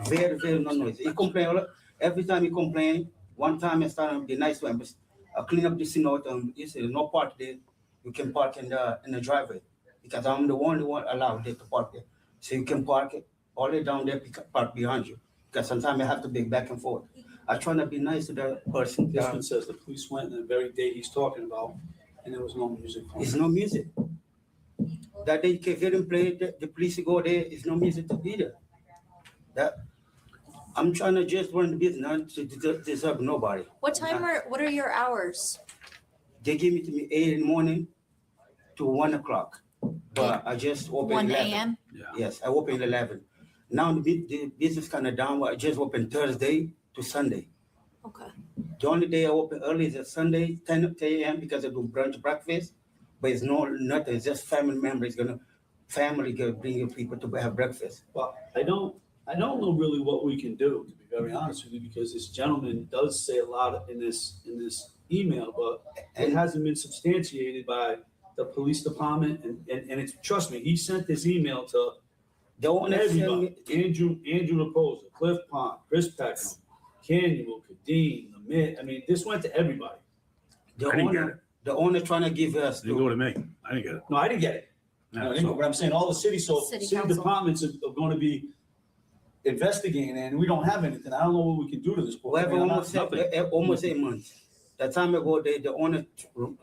Very, very no noise. He complain every time he complain. One time I started the nice one, but I clean up the scene out. He said no park there. You can park in the driveway because I'm the one allowed there to park there. So you can park it all the way down there, park behind you. Because sometimes I have to be back and forth. I try to be nice to the person. This one says the police went on the very day he's talking about, and there was no music. There's no music. That day he didn't play, the police go there, there's no music either. I'm trying to just run the business, not to disturb nobody. What are your hours? They give me 8 in the morning to 1 o'clock. But I just open 1 11. a.m.? Yes, I open 11. Now the business kind of down, but I just open Thursday to Sunday. Okay. The only day I open early is a Sunday, 10 a.m. because I do brunch breakfast. But it's nothing, it's just family members gonna bring your people to have breakfast. Well, I don't know really what we can do, to be very honest with you, because this gentleman does say a lot in this email, but it hasn't been substantiated by the police department, and it's, trust me, he sent this email to everybody. Andrew Raposa, Cliff Pond, Chris Peckham, Canuel, Kadeen, Lamit. I mean, this went to everybody. The The owner trying to give us. Didn't go to me. I didn't get it. No, I didn't get it. Yeah, No, I didn't so- go, but I'm saying all the city Council. departments are going to be investigating, and we don't have anything. I don't know what we can do to this. We have almost Nothing. 8 months. The time ago, the owner,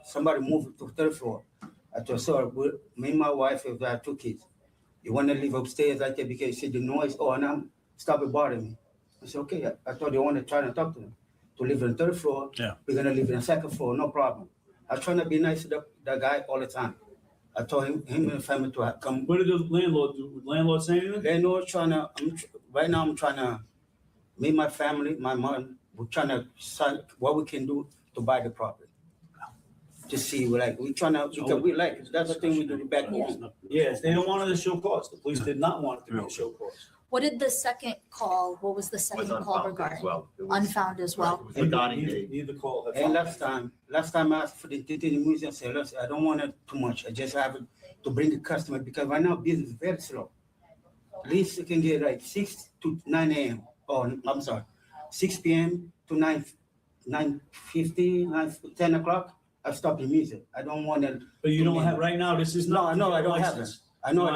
somebody moved to third floor. I told sorry, me and my wife have got 2 kids. You want to live upstairs like that because you see the noise? Oh, and I'm stop it bothering me. I said, okay. I told the owner trying to talk to them to live on the third floor. Yeah. We're gonna live in the second floor, no problem. I was trying to be nice to the guy all the time. I told him and the family to come. What did the landlord do? Would landlord say anything? Landlord trying to. Right now, I'm trying to. Me, my family, my mom, we're trying to decide what we can do to buy the property. To see, we're trying to, because we like it. That's the thing we do back home. Yes, they don't want it to show cause. The police did not want it to be a show cause. What did the second call, what was the second call regarding? Unfounded as well. Neither call. had And found last time I asked for the museum, I said, look, I don't want it too much. I just have it to bring the customer because right now business is very slow. At least you can get like 6 to 9 a.m. Oh, I'm sorry, 6 p.m. to 9:50, 10 o'clock. I stop the music. I don't want to. But you don't have, right now, this is not. No, I don't have it. I know.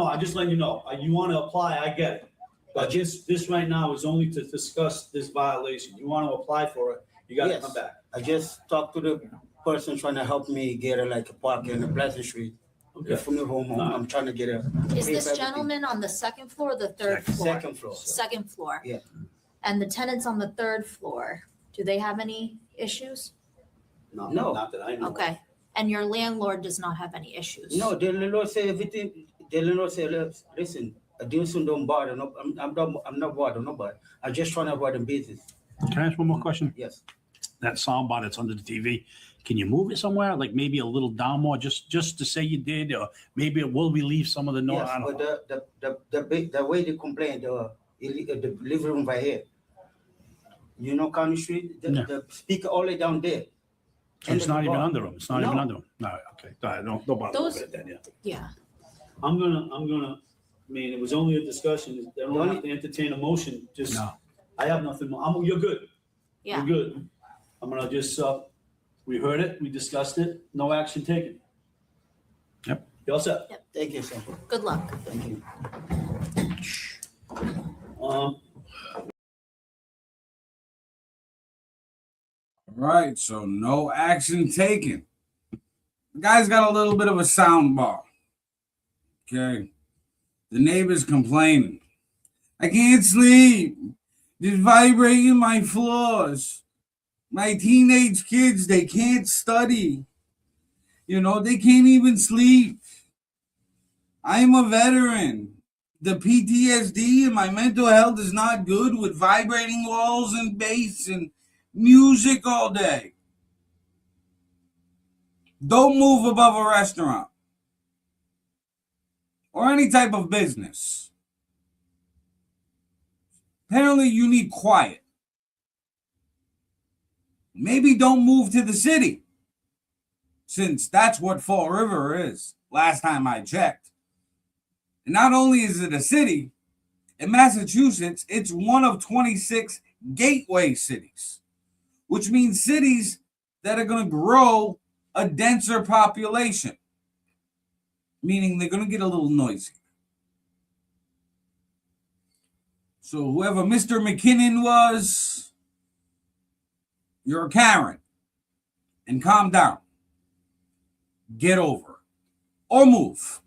I'm just letting you know. You want to apply, I get it. But this right now is only to discuss this violation. You want to apply for it, you got to come back. I just talked to the person trying to help me get a park in the Pleasant Street. Okay. From the home, I'm trying to get a. Is this gentleman on the second floor or the third floor? Second floor. Second floor. Yeah. And the tenants on the third floor, do they have any issues? No. Not that I know. Okay. And your landlord does not have any issues? No, the landlord say everything. The landlord say, listen, this one don't bother. No, I'm not bothering nobody. I'm just trying to avoid the business. Can I ask one more question? Yes. That soundbar that's under the TV, can you move it somewhere? Like maybe a little down more, just to say you did, or maybe it will relieve some of the noise? Yes, I don't know. but the way they complain, the living room right here. You know, County Street, the speaker all the way down there. So it's not even under them. It's not even No. under them. No, okay. All right, don't bother Those- with it then. Yeah. Yeah. I'm gonna, I mean, it was only a discussion. They don't have to entertain a motion. Just, No. I have nothing more. You're good. Yeah. You're good. I'm gonna just, we heard it, we discussed it, no action taken. Yep. You all set? Yep. Thank you, sir. Good luck. Thank you. Right, so no action taken. The guy's got a little bit of a sound bar. Okay. The neighbor's complaining. I can't sleep. It's vibrating my floors. My teenage kids, they can't study. You know, they can't even sleep. I'm a veteran. The PTSD and my mental health is not good with vibrating walls and bass and music all day. Don't move above a restaurant or any type of business. Apparently, you need quiet. Maybe don't move to the city, since that's what Fall River is, last time I checked. And not only is it a city, in Massachusetts, it's one of 26 gateway cities, which means cities that are going to grow a denser population, meaning they're going to get a little noisy. So whoever Mr. McKinnon was, you're a Karen, and calm down. Get over it. Or move.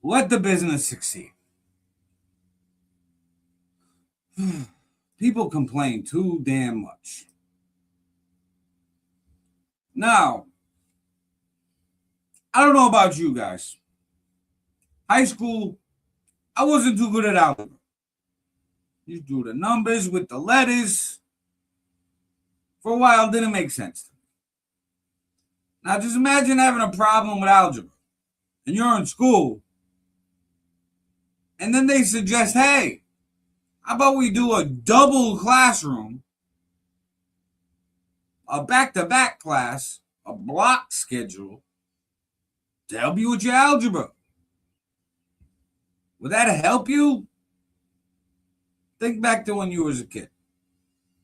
Let the business succeed. People complain too damn much. Now, I don't know about you guys. High school, I wasn't too good at algebra. You do the numbers with the letters. For a while, it didn't make sense to me. Now, just imagine having a problem with algebra, and you're in school, and then they suggest, hey, how about we do a double classroom, a back-to-back class, a block schedule to help you with your algebra? Would that help you? Think back to when you was a kid.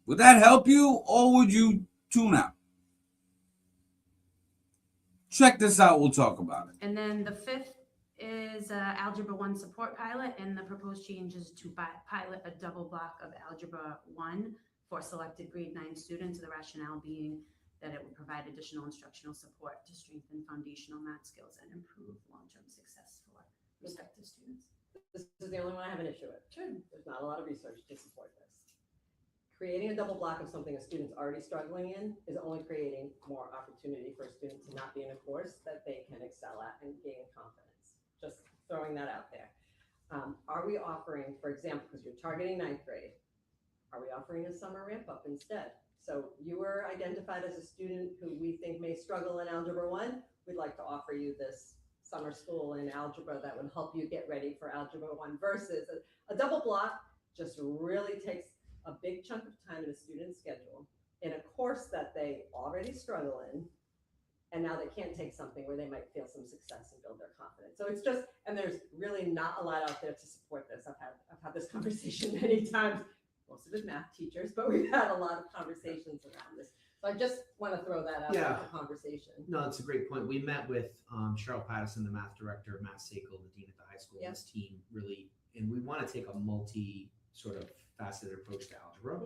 Would that help you, or would you tune out? Check this out. We'll talk about it. And then the fifth is Algebra 1 support pilot, and the proposed change is to pilot a double block of Algebra 1 for selected grade 9 students, the rationale being that it would provide additional instructional support to strengthen foundational math skills and improve long-term success for respective students. This is the only one I have an issue with. There's not a lot of research to support this. Creating a double block of something a student's already struggling in is only creating more opportunity for a student to not be in a course that they can excel at and gain confidence. Just throwing that out there. Are we offering, for example, because you're targeting 9th grade, are we offering a summer ramp up instead? So you were identified as a student who we think may struggle in Algebra 1. We'd like to offer you this summer school in algebra that would help you get ready for Algebra 1 versus a double block just really takes a big chunk of time in a student's schedule in a course that they already struggle in, and now they can't take something where they might feel some success and build their confidence. So it's just, and there's really not a lot out there to support this. I've had this conversation many times, most of it math teachers, but we've had a lot of conversations around this. So I just want to throw that out there for conversation. No, that's a great point. We met with Cheryl Patterson, the math director, Matt Sakel, the dean at the high school, and this team really, and we want to take a multi sort of faceted approach to algebra.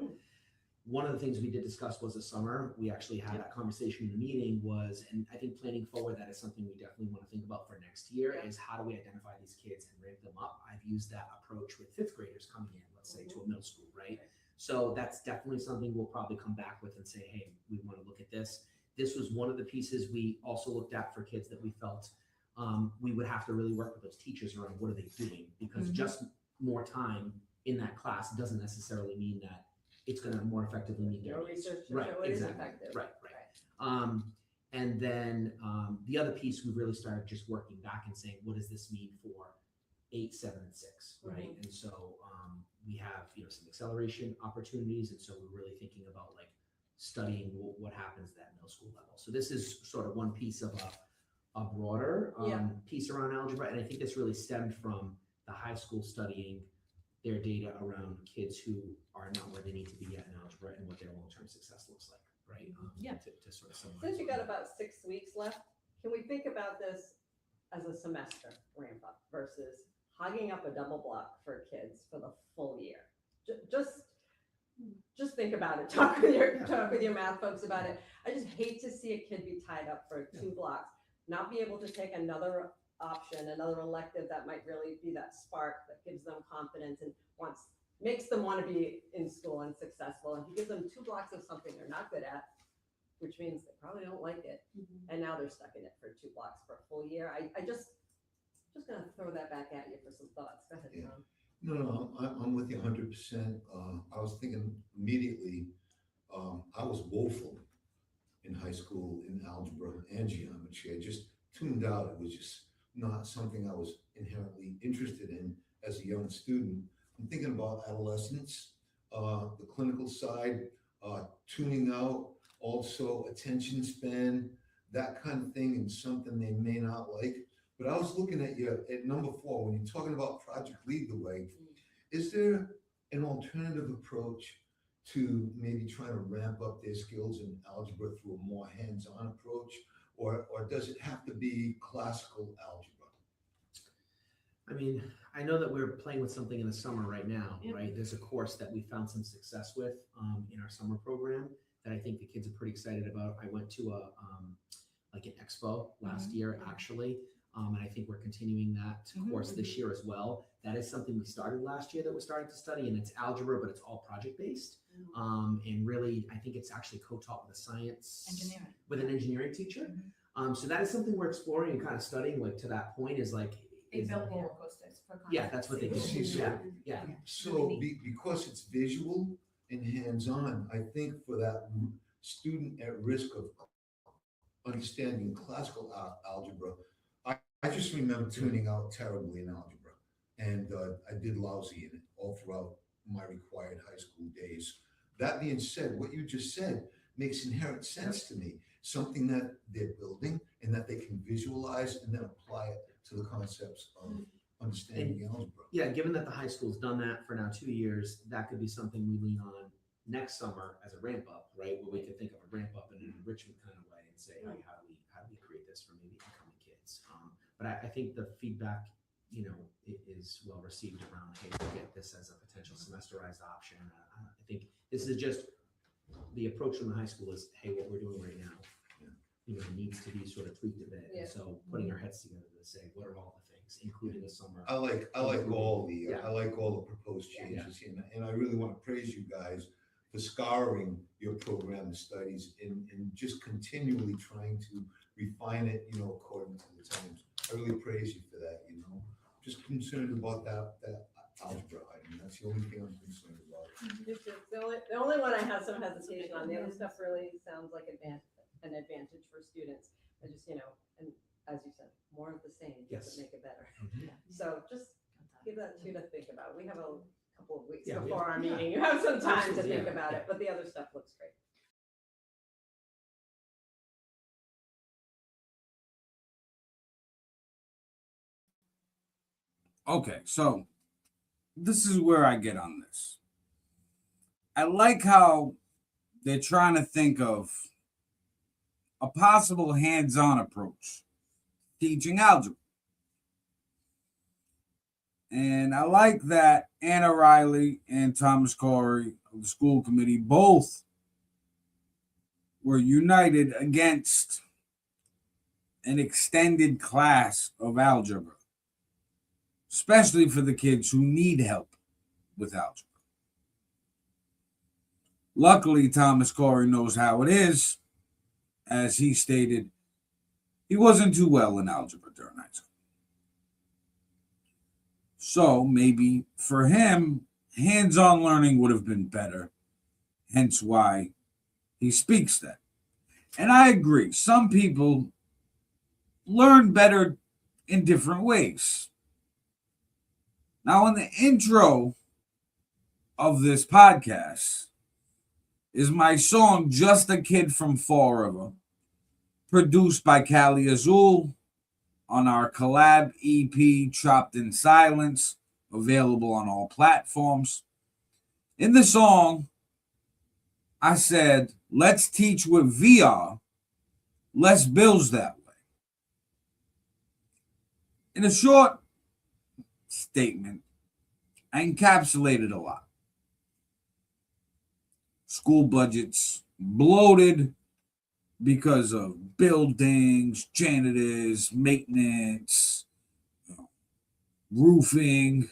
One of the things we did discuss was the summer. We actually had that conversation in the meeting was, and I think planning forward, that is something we definitely want to think about for next year is how do we identify these kids and ramp them up? I've used that approach with 5th graders coming in, let's say to a middle school, right? So that's definitely something we'll probably come back with and say, hey, we want to look at this. This was one of the pieces we also looked at for kids that we felt we would have to really work with those teachers around what are they doing, because just more time in that class doesn't necessarily mean that it's going to more effectively meet their needs. Right, exactly. Right. And then the other piece, we really started just working back and saying, what does this mean for 8, 7, and 6, right? And so we have some acceleration opportunities, and so we're really thinking about like studying what happens at that middle school level. So this is sort of one piece of a broader piece around algebra, and I think this really stemmed from the high school studying their data around kids who are not where they need to be yet in algebra and what their long-term success looks like, right? To sort of summarize. Since you got about 6 weeks left, can we think about this as a semester ramp up versus hogging up a double block for kids for the full year? Just think about it. Talk with your math folks about it. I just hate to see a kid be tied up for 2 blocks, not be able to take another option, another elective that might really be that spark that gives them confidence and makes them want to be in school and successful. And you give them 2 blocks of something they're not good at, which means they probably don't like it, and now they're stuck in it for 2 blocks for a full year. I just gonna throw that back at you for some thoughts. Go ahead, Tom. No, I'm with you 100%. I was thinking immediately, I was woeful in high school in algebra and geometry. I just tuned out. It was just not something I was inherently interested in as a young student. I'm thinking about adolescence, the clinical side, tuning out, also attention span, that kind of thing, and something they may not like. But I was looking at you at number 4, when you're talking about Project Lead the Way, is there an alternative approach to maybe trying to ramp up their skills in algebra through a more hands-on approach, or does it have to be classical algebra? I mean, I know that we're playing with something in the summer right now, right? There's a course that we found some success with in our summer program that I think the kids are pretty excited about. I went to like an expo last year, actually. And I think we're continuing that course this year as well. That is something we started last year that we're starting to study, and it's algebra, but it's all project-based. And really, I think it's actually co-taught with a science, with an engineering teacher. So that is something we're exploring and kind of studying, like to that point is like, They built roller coasters for concepts. Yeah, that's what they do. Yeah. So because it's visual and hands-on, I think for that student at risk of understanding classical algebra, I just remember tuning out terribly in algebra, and I did lousy in it all throughout my required high school days. That being said, what you just said makes inherent sense to me, something that they're building and that they can visualize and then apply it to the concepts of understanding algebra. Yeah, given that the high school's done that for now 2 years, that could be something we lean on next summer as a ramp up, right? Where we could think of a ramp up in an enrichment kind of way and say, how do we create this for maybe But I think the feedback, is well received around, hey, we'll get this as a potential semesterized option. I think this is just the approach from the high school is, hey, what we're doing right now, needs to be sort of tweaked a bit. Yeah. And so putting our heads together to say, what are all the things, including the summer. I like all the proposed changes, and I really want to praise you guys for scouring your program of studies and just continually trying to refine it, according to the times. I really praise you for that, Just concerned about that algebra item. That's the only thing I'm concerned about. The only one I have some hesitation on. The other stuff really sounds like an advantage for students. I just, and as you said, more of the same doesn't make it better. So just give that to think about. We have a couple of weeks before our meeting. You have some time to think about it, but the other stuff looks great. Okay, so this is where I get on this. I like how they're trying to think of a possible hands-on approach teaching algebra. And I like that Anna Riley and Thomas Corey of the school committee both were united against an extended class of algebra, especially for the kids who need help with algebra. Luckily, Thomas Corey knows how it is. As he stated, he wasn't too well in algebra during high school. So maybe for him, hands-on learning would have been better, hence why he speaks that. And I agree, some people learn better in different ways. Now, in the intro of this podcast is my song, Just a Kid from Fall River, produced by Cali Azul on our collab EP, Trapped in Silence, available on all platforms. In the song, I said, let's teach with VR, less bills that way. In a short statement, I encapsulated a lot. School budgets bloated because of buildings, janitors, maintenance, roofing.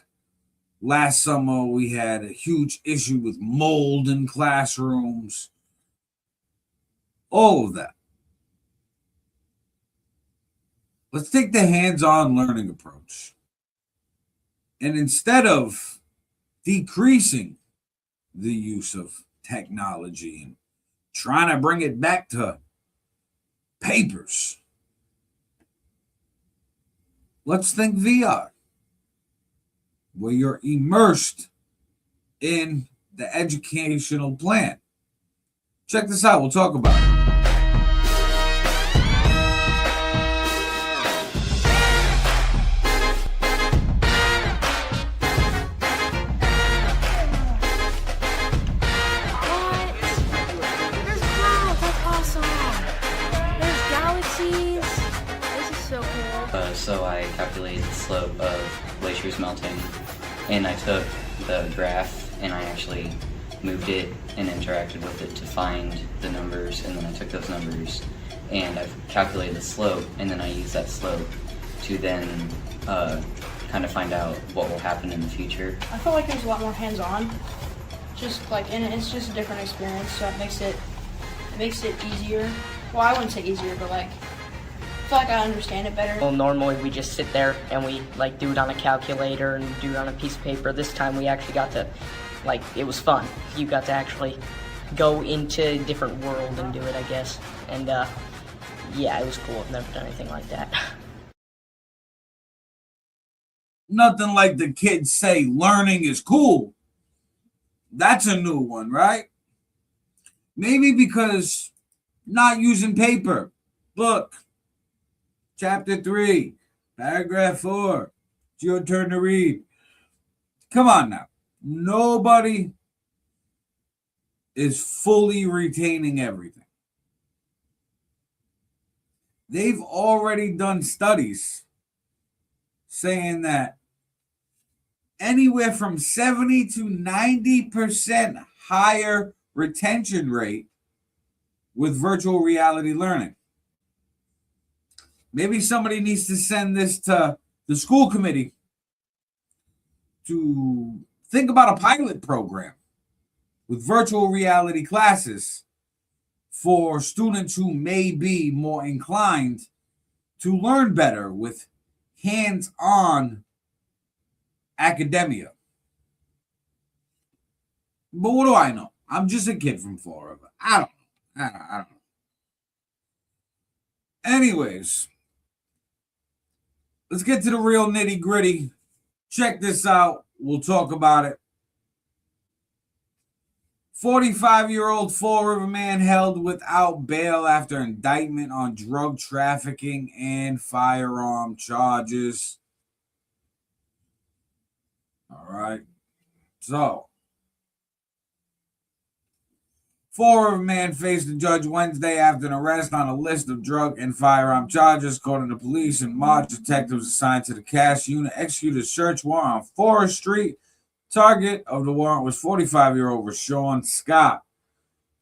Last summer, we had a huge issue with mold in classrooms. All of that. Let's take the hands-on learning approach. And instead of decreasing the use of technology and trying to bring it back to papers, let's think VR, where you're immersed in the educational plan. Check this out. We'll talk about it. So I calculated the slope of glaciers melting, and I took the graph and I actually moved it and interacted with it to find the numbers, and then I took those numbers and I calculated the slope, and then I used that slope to then kind of find out what will happen in the future. I feel like there's a lot more hands-on, just like, and it's just a different experience, so it makes it easier. Well, I wouldn't say easier, but like, I feel like I understand it better. Well, normally we just sit there and we like do it on a calculator and do it on a piece of paper. This time we actually got to, like, it was fun. You got to actually go into a different world and do it, I guess. And yeah, it was cool. I've never done anything like that. Nothing like the kids say learning is cool. That's a new one, right? Maybe because not using paper. Look. Chapter 3, paragraph 4. It's your turn to read. Come on now. Nobody is fully retaining everything. They've already done studies saying that anywhere from 70 to 90% higher retention rate with virtual reality learning. Maybe somebody needs to send this to the school committee to think about a pilot program with virtual reality classes for students who may be more inclined to learn better with hands-on academia. But what do I know? I'm just a kid from Florida. I don't know. Anyways, let's get to the real nitty gritty. Check this out. We'll talk about it. 45-year-old Fall River man held without bail after indictment on drug trafficking and firearm charges. All right. So, Fall River man faced the judge Wednesday after an arrest on a list of drug and firearm charges. According to police, in March, detectives assigned to the cash unit executed a search warrant on Forest Street. Target of the warrant was 45-year-old Rashawn Scott.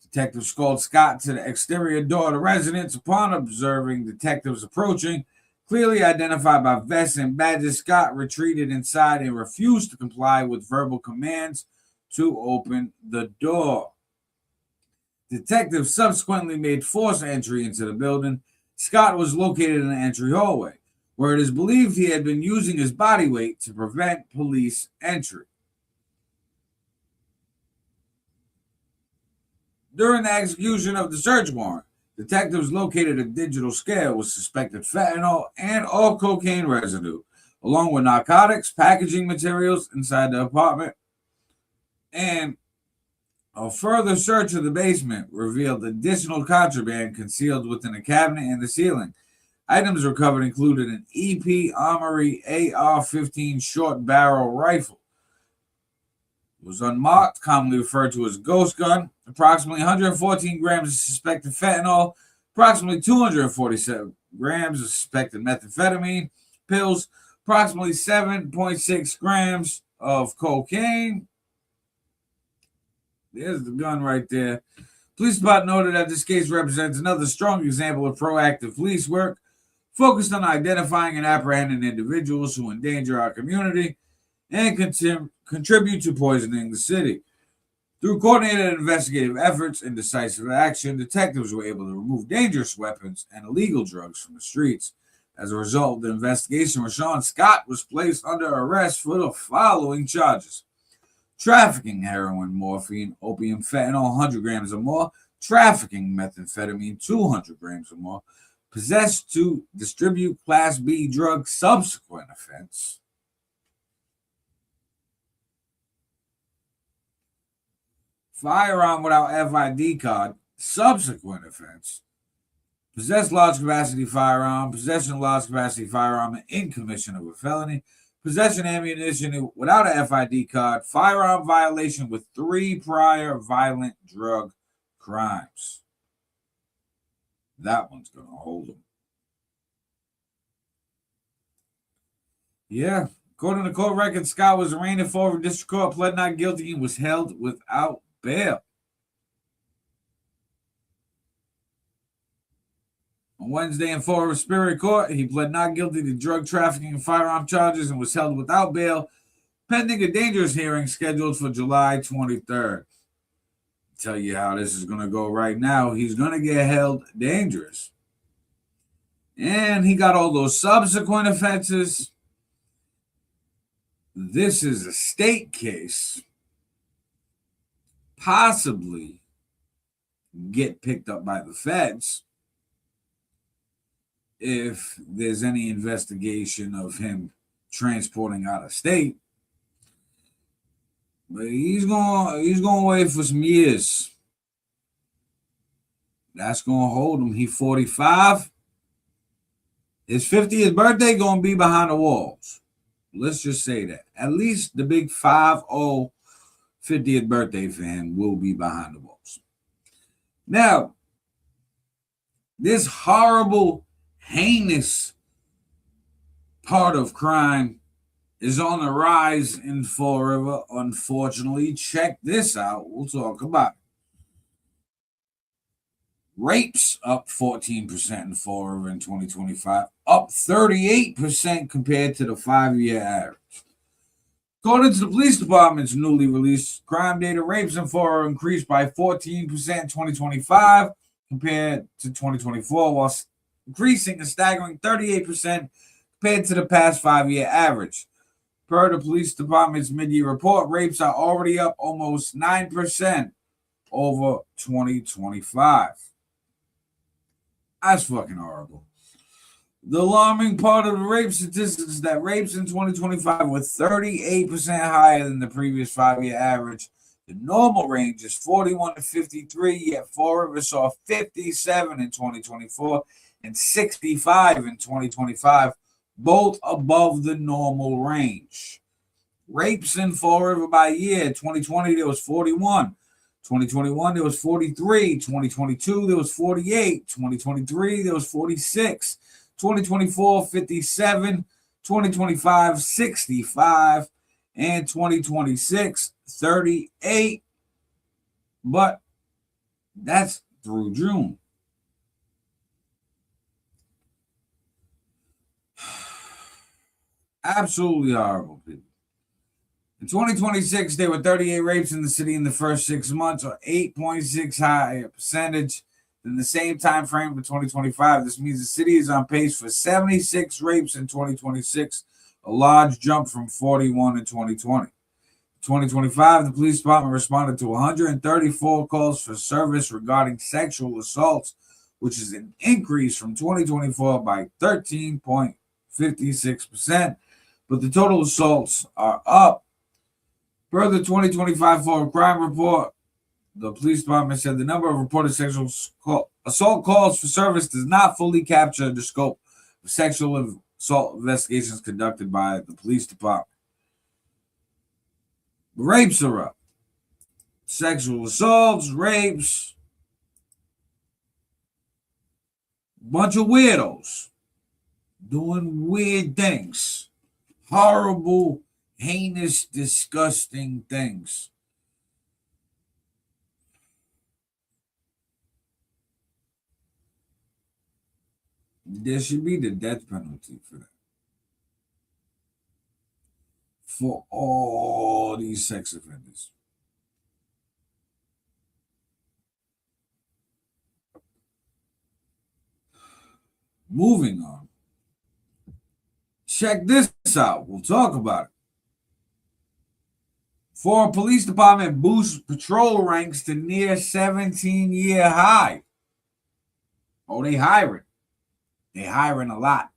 Detectives called Scott to the exterior door of the residence. Upon observing detectives approaching, clearly identified by vests and badges, Scott retreated inside and refused to comply with verbal commands to open the door. Detectives subsequently made forced entry into the building. Scott was located in the entry hallway, where it is believed he had been using his body weight to prevent police entry. During the execution of the search warrant, detectives located a digital scale with suspected fentanyl and all cocaine residue, along with narcotics, packaging materials inside the apartment. And a further search of the basement revealed additional contraband concealed within a cabinet in the ceiling. Items recovered included an EP Armory AR-15 short barrel rifle. It was unmarked, commonly referred to as ghost gun, approximately 114 grams of suspected fentanyl, approximately 247 grams of suspected methamphetamine pills, approximately 7.6 grams of cocaine. There's the gun right there. Police department noted that this case represents another strong example of proactive police work focused on identifying and apprehending individuals who endanger our community and contribute to poisoning the city. Through coordinated investigative efforts and decisive action, detectives were able to remove dangerous weapons and illegal drugs from the streets. As a result of the investigation, Rashawn Scott was placed under arrest for the following charges: trafficking heroin, morphine, opium, fentanyl, 100 grams or more, trafficking methamphetamine, 200 grams or more, possess to distribute Class B drug, subsequent offense. Firearm without FID card, subsequent offense. Possess large capacity firearm, possession of large capacity firearm in commission of a felony, possession of ammunition without a FID card, firearm violation with 3 prior violent drug crimes. That one's going to hold him. Yeah. According to court records, Scott was arraigned in Fall River District Court, pled not guilty, and was held without bail. On Wednesday in Fall River Superior Court, he pled not guilty to drug trafficking and firearm charges and was held without bail, pending a dangerous hearing scheduled for July 23rd. I'll tell you how this is going to go right now. He's going to get held dangerous. And he got all those subsequent offenses. This is a state case. Possibly get picked up by the feds if there's any investigation of him transporting out of state. But he's going away for some years. That's going to hold him. He's 45. His 50th birthday going to be behind the walls. Let's just say that. At least the big 5-0 50th birthday for him will be behind the walls. Now, this horrible, heinous heart of crime is on the rise in Fall River. Unfortunately, check this out. We'll talk about it. Rapes up 14% in Fall River in 2025, up 38% compared to the 5-year average. According to the police department's newly released crime data, rapes in Fall River increased by 14% in 2025 compared to 2024, while increasing a staggering 38% compared to the past 5-year average. Per the police department's mid-year report, rapes are already up almost 9% over 2025. That's fucking horrible. The alarming part of the rape statistics is that rapes in 2025 were 38% higher than the previous 5-year average. The normal range is 41 to 53, yet Fall River saw 57 in 2024 and 65 in 2025, both above the normal range. Rapes in Fall River by year: 2020 there was 41, 2021 there was 43, 2022 there was 48, 2023 there was 46, 2024 57, 2025 65, and 2026 38. But that's through June. Absolutely horrible, people. In 2026, there were 38 rapes in the city in the first 6 months, or 8.6 higher percentage than the same time frame for 2025. This means the city is on pace for 76 rapes in 2026, a large jump from 41 in 2020. In 2025, the police department responded to 134 calls for service regarding sexual assaults, which is an increase from 2024 by 13.56%, but the total assaults are up. Per the 2025 Fall Crime Report, the police department said the number of reported sexual assault calls for service does not fully capture the scope of sexual assault investigations conducted by the police department. Rapes are up. Sexual assaults, rapes, bunch of weirdos doing weird things, horrible, heinous, disgusting things. There should be the death penalty for that. For all these sex offenders. Moving on. Check this out. We'll talk about it. Florida Police Department boosts patrol ranks to near 17-year high. Oh, they hiring. They hiring a lot.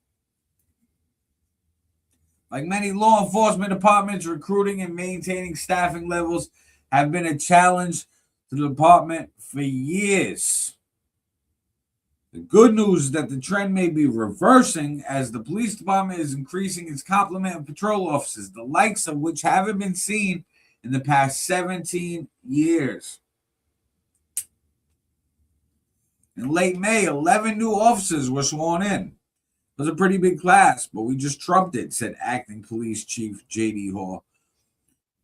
Like many law enforcement departments, recruiting and maintaining staffing levels have been a challenge to the department for years. The good news is that the trend may be reversing as the police department is increasing its complement of patrol officers, the likes of which haven't been seen in the past 17 years. In late May, 11 new officers were sworn in. It was a pretty big class, but we just trumped it, said Acting Police Chief J.D. Hall.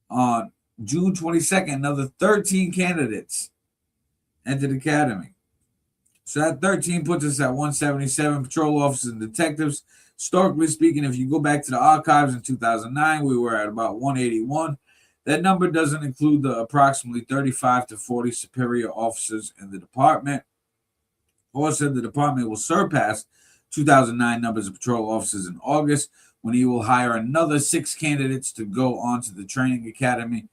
On June 22nd, another 13 candidates entered the academy. So that 13 puts us at 177 patrol officers and detectives. Historically speaking, if you go back to the archives in 2009, we were at about 181. That number doesn't include the approximately 35 to 40 superior officers in the department. Hall said the department will surpass 2009 numbers of patrol officers in August, when he will hire another 6 candidates to go on to the training academy.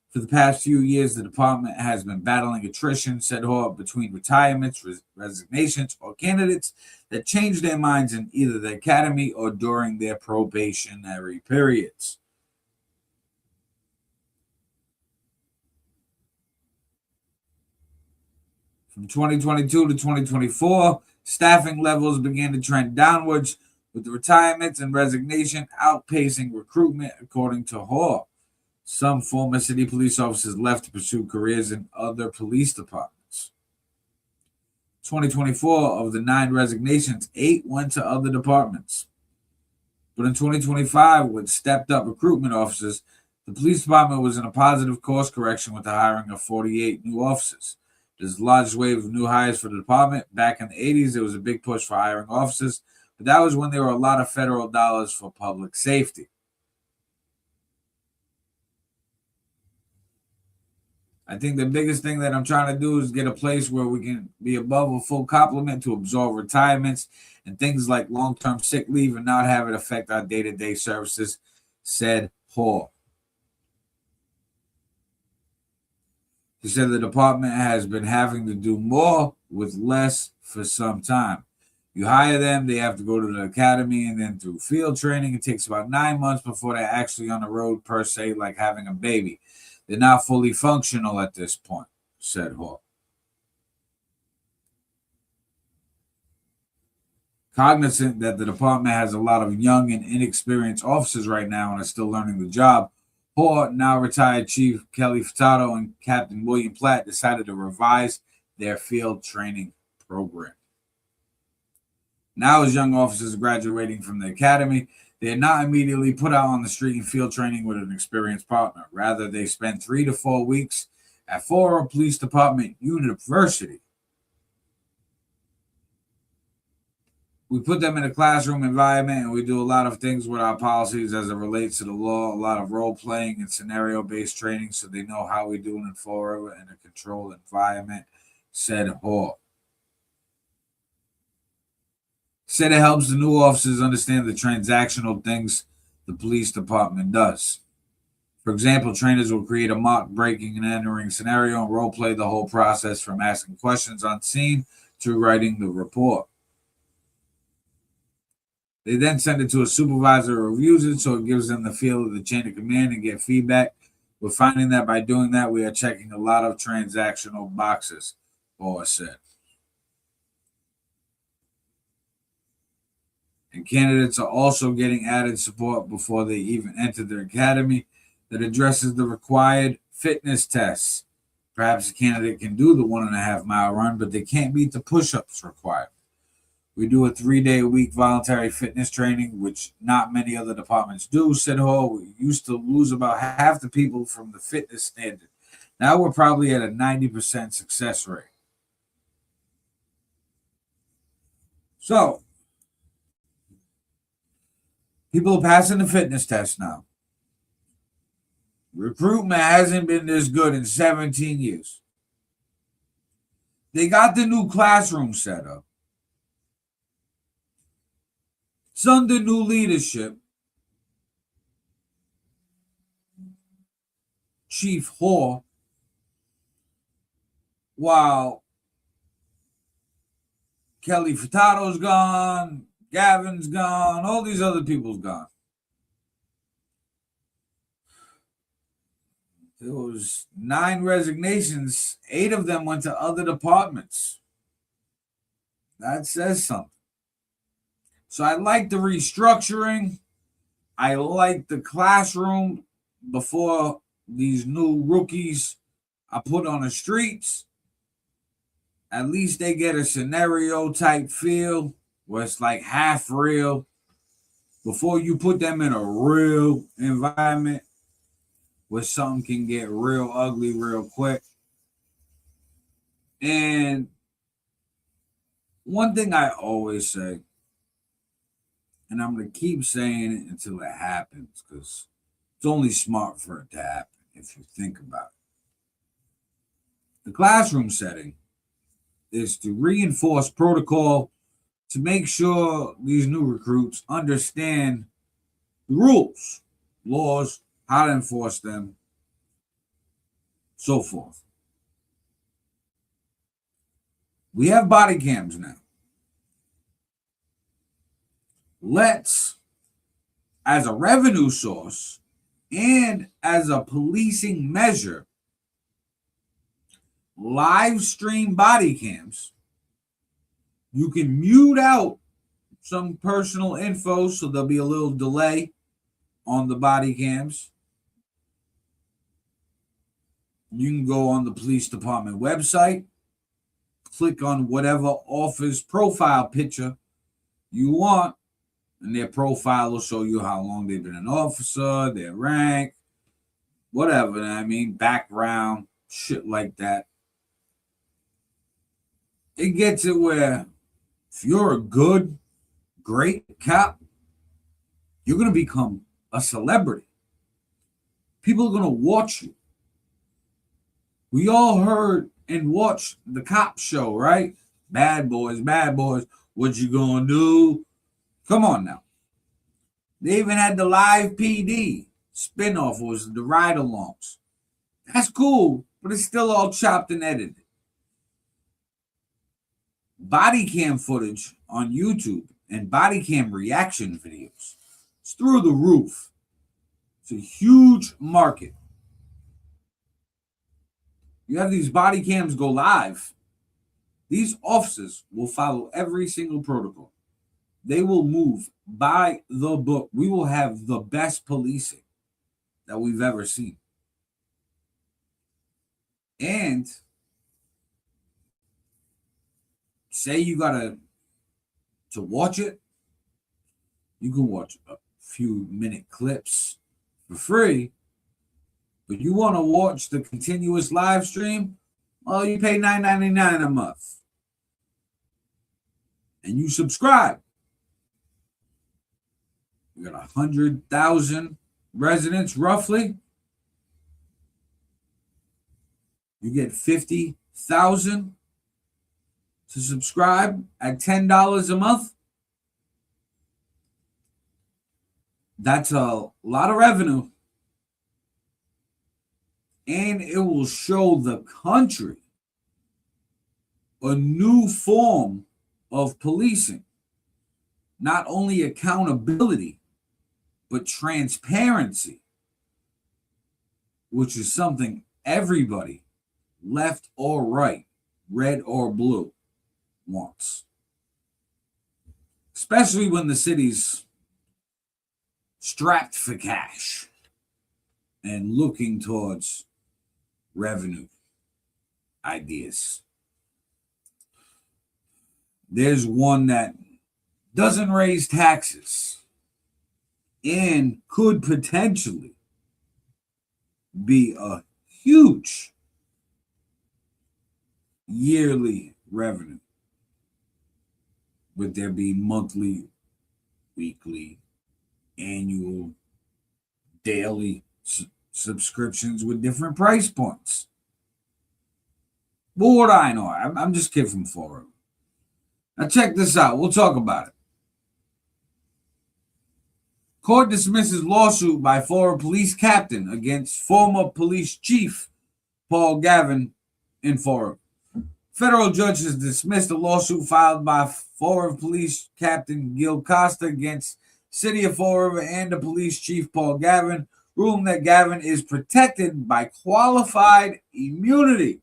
For the past few years, the department has been battling attrition, said Hall, between retirements, resignations, or candidates that change their minds in either the academy or during their probationary periods. From 2022 to 2024, staffing levels began to trend downwards, with the retirements and resignation outpacing recruitment, according to Hall. Some former city police officers left to pursue careers in other police departments. 2024, of the 9 resignations, 8 went to other departments. But in 2025, with stepped up recruitment officers, the police department was in a positive course correction with the hiring of 48 new officers. There's the largest wave of new hires for the department. Back in the 80s, there was a big push for hiring officers, but that was when there were a lot of federal dollars for public safety. I think the biggest thing that I'm trying to do is get a place where we can be above a full complement to absorb retirements and things like long-term sick leave and not have it affect our day-to-day services, said Hall. He said the department has been having to do more with less for some time. You hire them, they have to go to the academy and then through field training. It takes about 9 months before they're actually on the road per se, like having a baby. They're not fully functional at this point, said Hall. Cognizant that the department has a lot of young and inexperienced officers right now and are still learning the job, Hall, now retired Chief Kelly Furtado and Captain William Platt decided to revise their field training program. Now, as young officers graduating from the academy, they are not immediately put out on the street in field training with an experienced partner. Rather, they spend 3 to 4 weeks at Florida Police Department University. We put them in a classroom environment and we do a lot of things with our policies as it relates to the law, a lot of role playing and scenario based training so they know how we do it in Florida in a controlled environment, said Hall. Said it helps the new officers understand the transactional things the police department does. For example, trainers will create a mock breaking and entering scenario and role play the whole process from asking questions on scene to writing the report. They then send it to a supervisor who reviews it so it gives them the feel of the chain of command and get feedback. We're finding that by doing that, we are checking a lot of transactional boxes, Boa said. And candidates are also getting added support before they even enter their academy that addresses the required fitness tests. Perhaps a candidate can do the 1.5 mile run, but they can't beat the push-ups required. We do a 3-day-a-week voluntary fitness training, which not many other departments do, said Hall. We used to lose about half the people from the fitness standard. Now we're probably at a 90% success rate. So, people are passing the fitness test now. Recruitment hasn't been this good in 17 years. They got the new classroom set up. It's under new leadership. Chief Hall, while Kelly Furtado's gone, Gauvin's gone, all these other people's gone. There was 9 resignations. 8 of them went to other departments. That says something. So I like the restructuring. I like the classroom before these new rookies are put on the streets. At least they get a scenario type feel where it's like half real before you put them in a real environment where something can get real ugly real quick. And one thing I always say, and I'm going to keep saying it until it happens because it's only smart for it to happen if you think about it. The classroom setting is to reinforce protocol to make sure these new recruits understand the rules, laws, how to enforce them, so forth. We have body cams now. Let's, as a revenue source and as a policing measure, live stream body cams. You can mute out some personal info so there'll be a little delay on the body cams. You can go on the police department website, click on whatever office profile picture you want, And their profile will show you how long they've been an officer, their rank, whatever. I mean, background, shit like that. It gets it where if you're a good, great cop, you're going to become a celebrity. People are going to watch you. We all heard and watched the cop show, right? Bad boys, what you gonna do? Come on now. They even had the live PD spinoff, was the ride-alongs. That's cool, but it's still all chopped and edited. Body cam footage on YouTube and body cam reaction videos. It's through the roof. It's a huge market. You have these body cams go live. These officers will follow every single protocol. They will move by the book. We will have the best policing that we've ever seen. And say you gotta to watch it, you can watch a few minute clips for free. But you want to watch the continuous live stream? Well, you pay $9.99 a month. And you subscribe. You got 100,000 residents, roughly. You get 50,000 to subscribe at $10 a month. That's a lot of revenue. And it will show the country a new form of policing. Not only accountability, but transparency, which is something everybody, left or right, red or blue, wants. Especially when the city's strapped for cash and looking towards revenue ideas. There's one that doesn't raise taxes and could potentially be a huge yearly revenue. Would there be monthly, weekly, annual, daily subscriptions with different price points? But what I know, I'm just kidding from forward. Now check this out. We'll talk about it. Court dismisses lawsuit by former police captain against former police chief Paul Gauvin in Fall. Federal judge has dismissed a lawsuit filed by former police captain Gil Costa against City of Fall River and the police chief Paul Gauvin, ruling that Gauvin is protected by qualified immunity.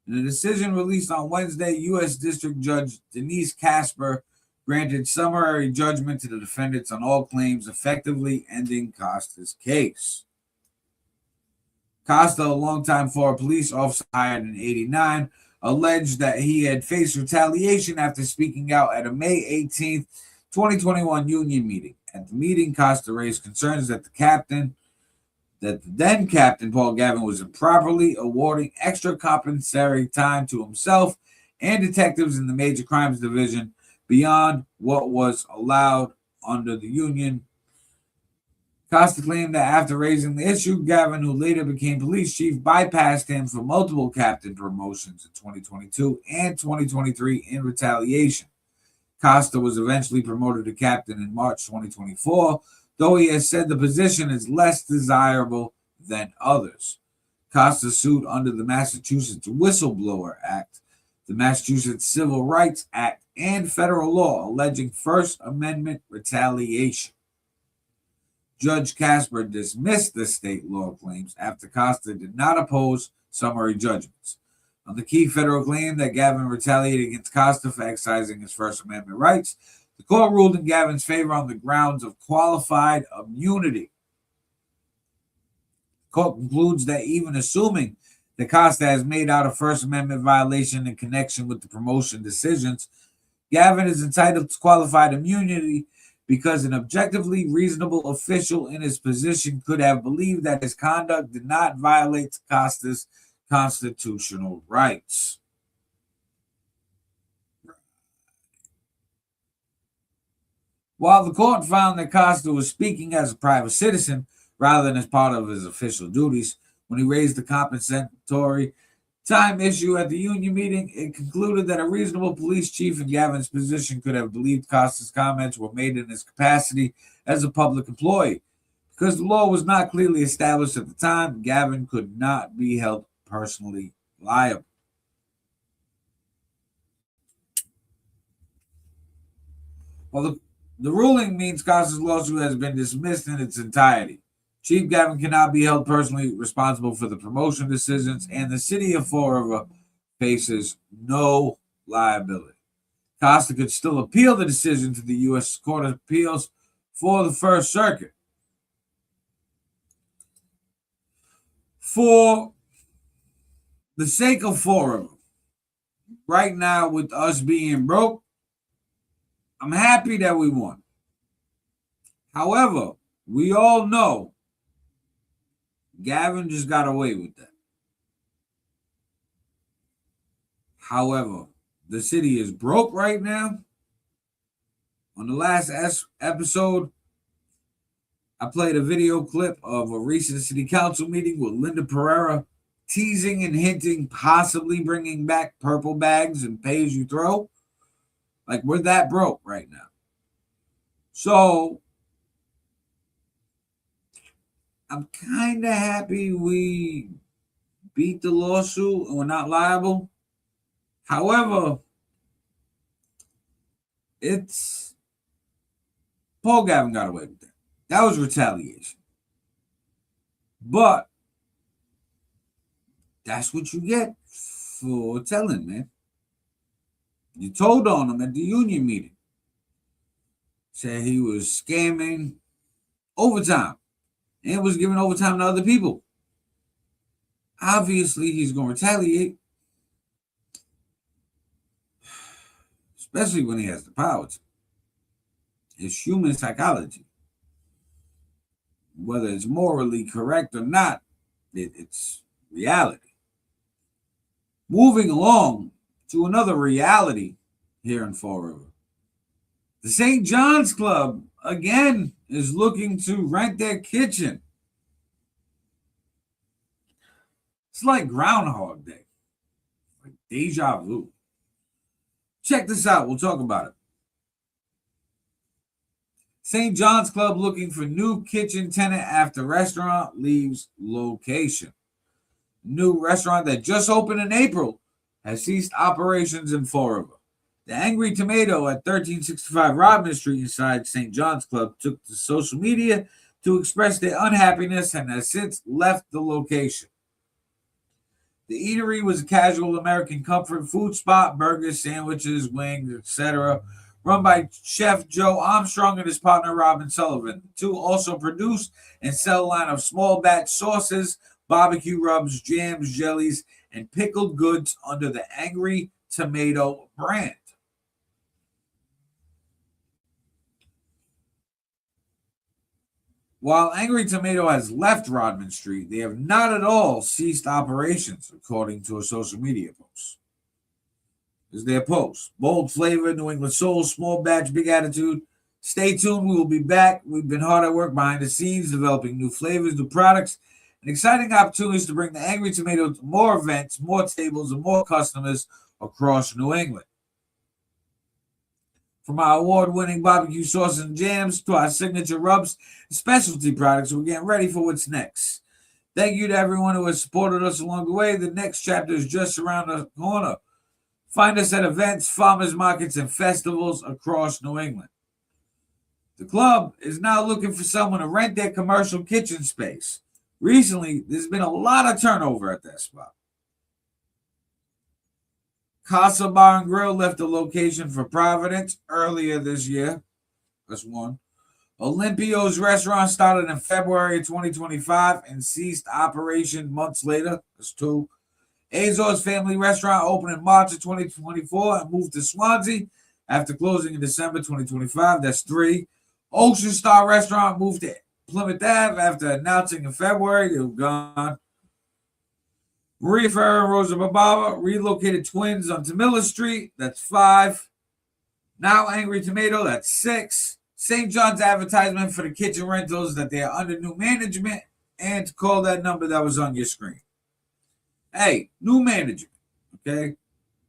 In a decision released on Wednesday, U.S. District Judge Denise Casper granted summary judgment to the defendants on all claims, effectively ending Costa's case. Costa, a longtime former police officer hired in '89, alleged that he had faced retaliation after speaking out at a May 18, 2021 union meeting. At the meeting, Costa raised concerns that the then captain Paul Gauvin was improperly awarding extra compensatory time to himself and detectives in the Major Crimes Division beyond what was allowed under the union. Costa claimed that after raising the issue, Gauvin, who later became police chief, bypassed him for multiple captain promotions in 2022 and 2023 in retaliation. Costa was eventually promoted to captain in March 2024, though he has said the position is less desirable than others. Costa sued under the Massachusetts Whistleblower Act, the Massachusetts Civil Rights Act, and federal law, alleging First Amendment retaliation. Judge Casper dismissed the state law claims after Costa did not oppose summary judgments. On the key federal claim that Gauvin retaliated against Costa for exercising his First Amendment rights, the court ruled in Gavin's favor on the grounds of qualified immunity. The court concludes that even assuming that Costa has made out a First Amendment violation in connection with the promotion decisions, Gauvin is entitled to qualified immunity because an objectively reasonable official in his position could have believed that his conduct did not violate Costa's constitutional rights. While the court found that Costa was speaking as a private citizen rather than as part of his official duties, when he raised the compensatory time issue at the union meeting, it concluded that a reasonable police chief in Gauvin's position could have believed Costa's comments were made in his capacity as a public employee. Because the law was not clearly established at the time, Gauvin could not be held personally liable. Well, the ruling means Costa's lawsuit has been dismissed in its entirety. Chief Gauvin cannot be held personally responsible for the promotion decisions, and the city of Fall River faces no liability. Costa could still appeal the decision to the U.S. Court of Appeals for the First Circuit. For the sake of Fall River, right now with us being broke, I'm happy that we won. However, we all know Gauvin just got away with that. However, the city is broke right now. On the last episode, I played a video clip of a recent city council meeting with Linda Pereira teasing and hinting possibly bringing back purple bags and pay as you throw. Like, we're that broke right now. So I'm kind of happy we beat the lawsuit and we're not liable. However, it's Paul Gauvin got away with that. That was retaliation. But that's what you get for telling, man. You told on him at the union meeting. Said he was scamming overtime and was giving overtime to other people. Obviously, he's going to retaliate. Especially when he has the power to. It's human psychology. Whether it's morally correct or not, it's reality. Moving along to another reality here in Fall River. The St. John's Club, again, is looking to rent their kitchen. It's like Groundhog Day. Like deja vu. Check this out. We'll talk about it. St. John's Club looking for new kitchen tenant after restaurant leaves location. New restaurant that just opened in April has ceased operations in Fall River. The Angry Tomato at 1365 Rodman Street inside St. John's Club took to social media to express their unhappiness and has since left the location. The eatery was a casual American comfort food spot, burgers, sandwiches, wings, etc., run by Chef Joe Armstrong and his partner Robin Sullivan. The two also produce and sell a line of small batch sauces, barbecue rubs, jams, jellies, and pickled goods under the Angry Tomato brand. While Angry Tomato has left Rodman Street, they have not at all ceased operations, according to a social media post. Is their post. Bold flavor, New England soul, small batch, big attitude. Stay tuned. We will be back. We've been hard at work behind the scenes, developing new flavors, new products, and exciting opportunities to bring the Angry Tomato to more events, more tables, and more customers across New England. From our award-winning barbecue sauces and jams to our signature rubs and specialty products, we're getting ready for what's next. Thank you to everyone who has supported us along the way. The next chapter is just around the corner. Find us at events, farmers markets, and festivals across New England. The club is now looking for someone to rent their commercial kitchen space. Recently, there's been a lot of turnover at that spot. Casa Bar and Grill left the location for Providence earlier this year. That's one. Olympio's restaurant started in February 2025 and ceased operation months later. That's two. Azor's Family Restaurant opened in March of 2024 and moved to Swansea after closing in December 2025. That's three. Ocean Star Restaurant moved to Plymouth Ave after announcing in February they were gone. Maria Ferrer and Rosa Bababa relocated twins onto Miller Street. That's 5. Now Angry Tomato, that's 6. St. John's advertisement for the kitchen rentals that they are under new management, and to call that number that was on your screen. Hey, new management, okay?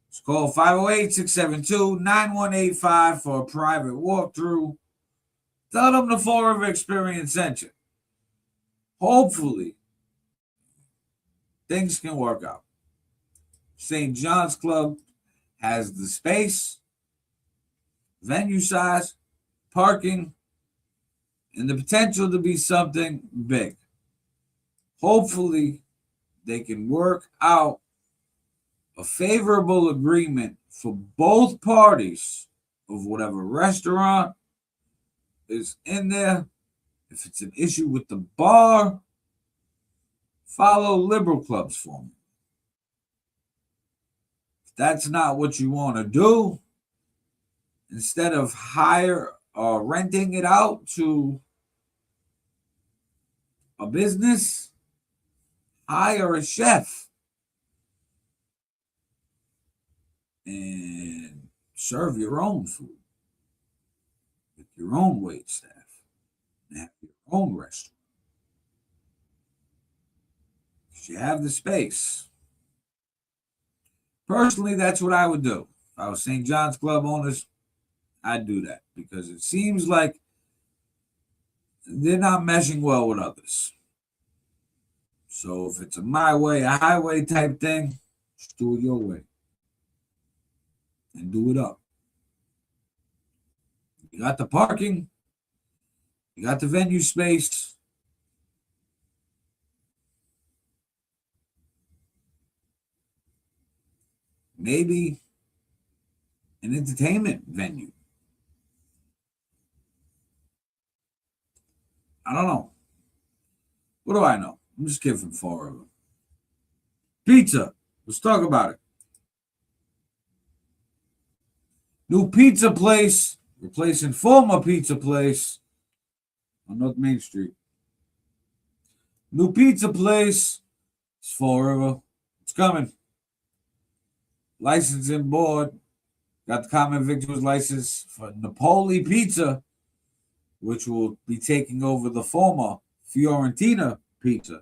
It's called 508-672-9185 for a private walkthrough. Tell them the Fall River Experience sent you. Hopefully, things can work out. St. John's Club has the space, venue size, parking, and the potential to be something big. Hopefully, they can work out a favorable agreement for both parties of whatever restaurant is in there. If it's an issue with the bar, follow Liberal Club's formula. If that's not what you want to do, instead of renting it out to a business, hire a chef and serve your own food with your own wait staff and have your own restaurant. Because you have the space. Personally, that's what I would do. If I was St. John's Club owners, I'd do that because it seems like they're not meshing well with others. So if it's a my way, a highway type thing, just do it your way. And do it up. You got the parking. You got the venue space. Maybe an entertainment venue. I don't know. What do I know? I'm just kidding from Fall River. Pizza. Let's talk about it. New pizza place replacing former pizza place on North Main Street. New pizza place. It's Fall River. It's coming. Licensing board. Got the common victuals license for Napoli Pizza, which will be taking over the former Fiorentina Pizza.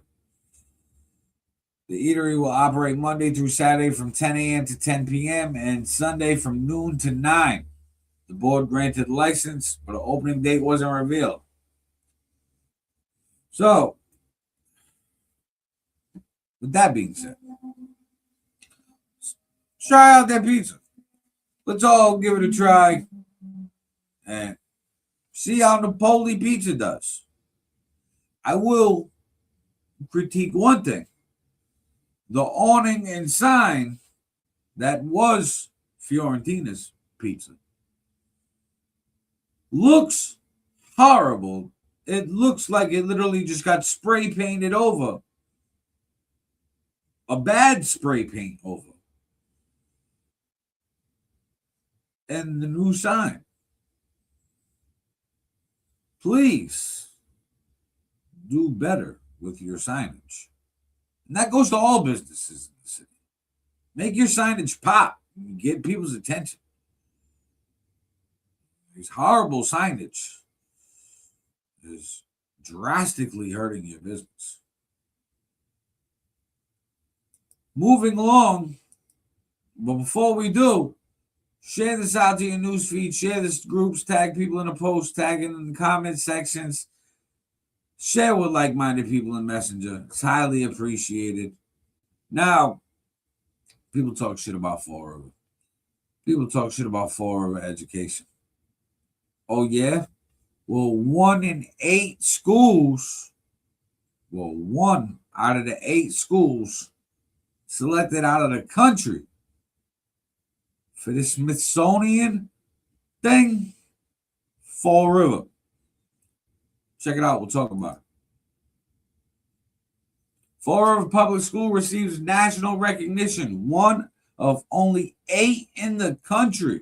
The eatery will operate Monday through Saturday from 10 a.m. to 10 p.m. and Sunday from noon to 9. The board granted license, but an opening date wasn't revealed. So, with that being said, try out that pizza. Let's all give it a try and see how Napoli Pizza does. I will critique one thing. The awning and sign that was Fiorentina's pizza looks horrible. It looks like it literally just got spray painted over. A bad spray paint over. And the new sign. Please do better with your signage. And that goes to all businesses in the city. Make your signage pop and get people's attention. These horrible signage is drastically hurting your business. Moving along, but before we do, share this out to your newsfeed, share this groups, tag people in the post, tag it in the comment sections. Share with like-minded people in Messenger. It's highly appreciated. Now, people talk shit about Fall River. People talk shit about Fall River education. Oh, yeah? Well, 1 in 8 schools, 1 out of the 8 schools selected out of the country for the Smithsonian thing, Fall River. Check it out. We'll talk about it. Fall River Public School receives national recognition. 1 of only 8 in the country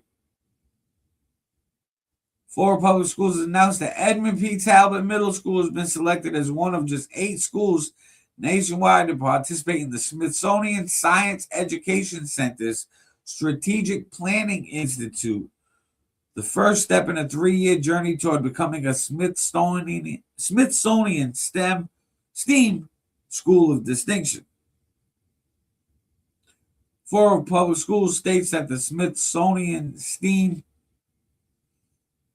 Florida Public Schools has announced that Edmund P. Talbot Middle School has been selected as one of just 8 schools nationwide to participate in the Smithsonian Science Education Center's Strategic Planning Institute, the first step in a 3-year journey toward becoming a Smithsonian STEM School of Distinction. Florida Public Schools states that the Smithsonian STEAM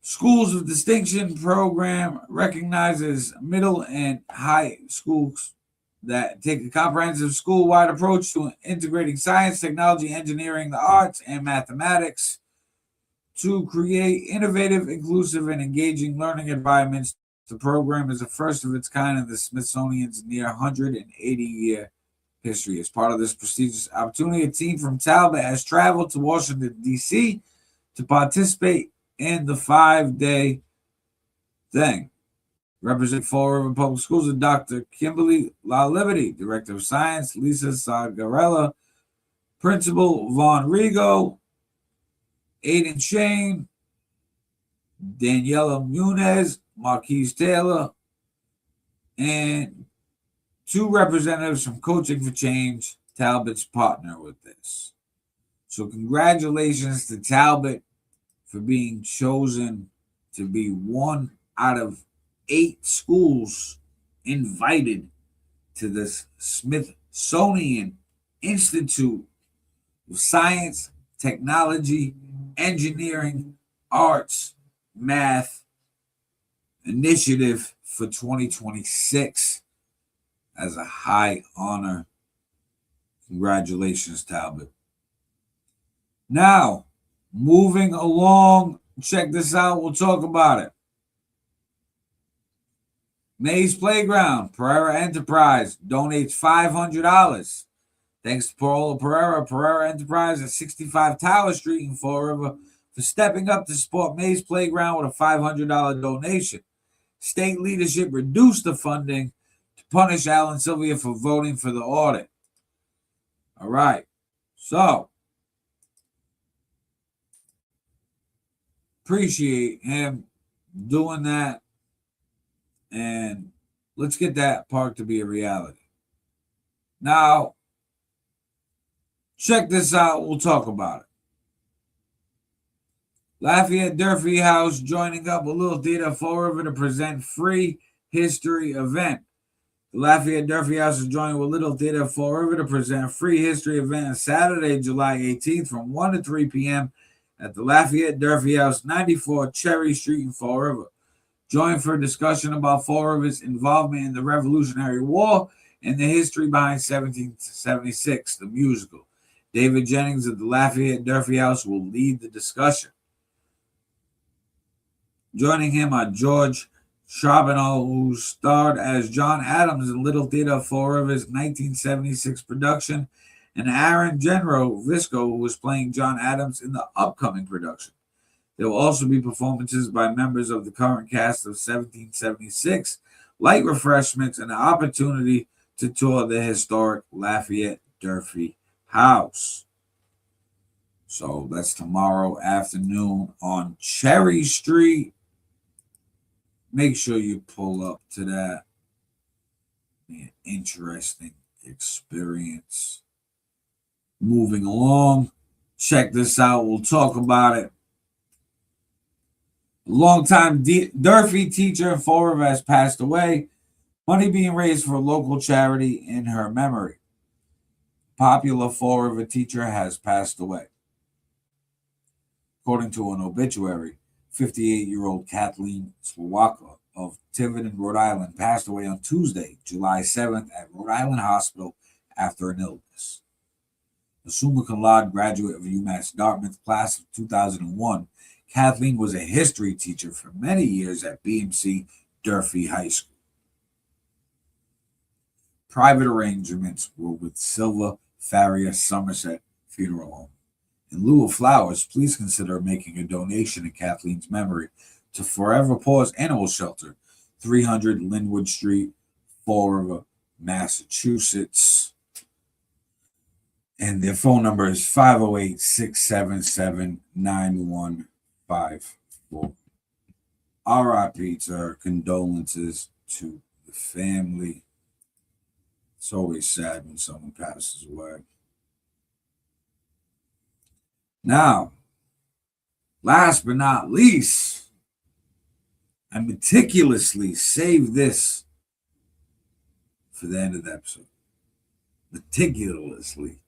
Schools of Distinction program recognizes middle and high schools that take a comprehensive school-wide approach to integrating science, technology, engineering, the arts, and mathematics to create innovative, inclusive, and engaging learning environments. The program is the first of its kind in the Smithsonian's near 180-year history. As part of this prestigious opportunity, a team from Talbot has traveled to Washington, D.C. to participate in the 5-day thing. Representing Fall River Public Schools are Dr. Kimberly LaLiberty, Director of Science, Lisa Sagarella, Principal Vaughn Rigo, Aiden Shane, Daniela Munez, Marquise Taylor, and 2 representatives from Coaching for Change, Talbot's partner with this. So congratulations to Talbot for being chosen to be one out of 8 schools invited to this Smithsonian Institute of Science, Technology, Engineering, Arts, Math initiative for 2026 as a high honor. Congratulations, Talbot. Now, moving along, check this out. We'll talk about it. Mays Playground, Pereira Enterprise donates $500. Thanks to Paola Pereira, Pereira Enterprise at 65 Tower Street in Fall River for stepping up to support Mays Playground with a $500 donation. State leadership reduced the funding to punish Alan Sylvia for voting for the audit. All right. So, appreciate him doing that. And let's get that park to be a reality. Now, check this out. We'll talk about it. Lafayette Durfee House joining up with Little Theater Fall River to present free history event. The Lafayette Durfee House is joining with Little Theater Fall River to present a free history event on Saturday, July 18th from 1 to 3 p.m. at the Lafayette Durfee House, 94 Cherry Street in Fall River. Join for a discussion about Fall River's involvement in the Revolutionary War and the history behind 1776, the musical. David Jennings of the Lafayette Durfee House will lead the discussion. Joining him are George Charbonneau, who starred as John Adams in Little Theater of Fall River's 1976 production, and Aaron Genro Visco, who was playing John Adams in the upcoming production. There will also be performances by members of the current cast of 1776, light refreshments, and an opportunity to tour the historic Lafayette Durfee House. So that's tomorrow afternoon on Cherry Street. Make sure you pull up to that. Be an interesting experience. Moving along, check this out. We'll talk about it. A longtime Durfee teacher in Fall River has passed away. Money being raised for a local charity in her memory. Popular Fall River teacher has passed away. According to an obituary, 58-year-old Kathleen Slowaka of Tiverton, Rhode Island, passed away on Tuesday, July 7th at Rhode Island Hospital after an illness. A summa cum laude graduate of UMass Dartmouth class of 2001, Kathleen was a history teacher for many years at BMC Durfee High School. Private arrangements were with Silva Farrier Somerset Funeral Home. In lieu of flowers, please consider making a donation in Kathleen's memory to Forever Paws Animal Shelter, 300 Linwood Street, Fall River, Massachusetts. And their phone number is 508-677-9154. R.I.P. to her. Condolences to the family. It's always sad when someone passes away. Now, last but not least, I meticulously saved this for the end of the episode. Meticulously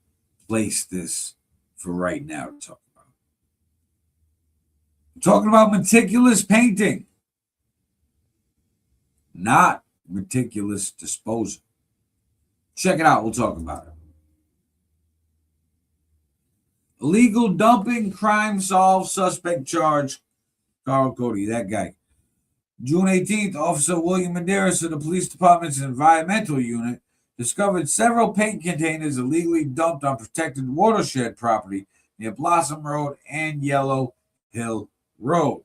placed this for right now to talk about. I'm talking about meticulous painting, not meticulous disposal. Check it out. We'll talk about it. Illegal dumping, crime solved, suspect charged. Carl Cody, that guy. June 18th, Officer William Medeiros of the Police Department's Environmental Unit discovered several paint containers illegally dumped on protected watershed property near Blossom Road and Yellow Hill Road.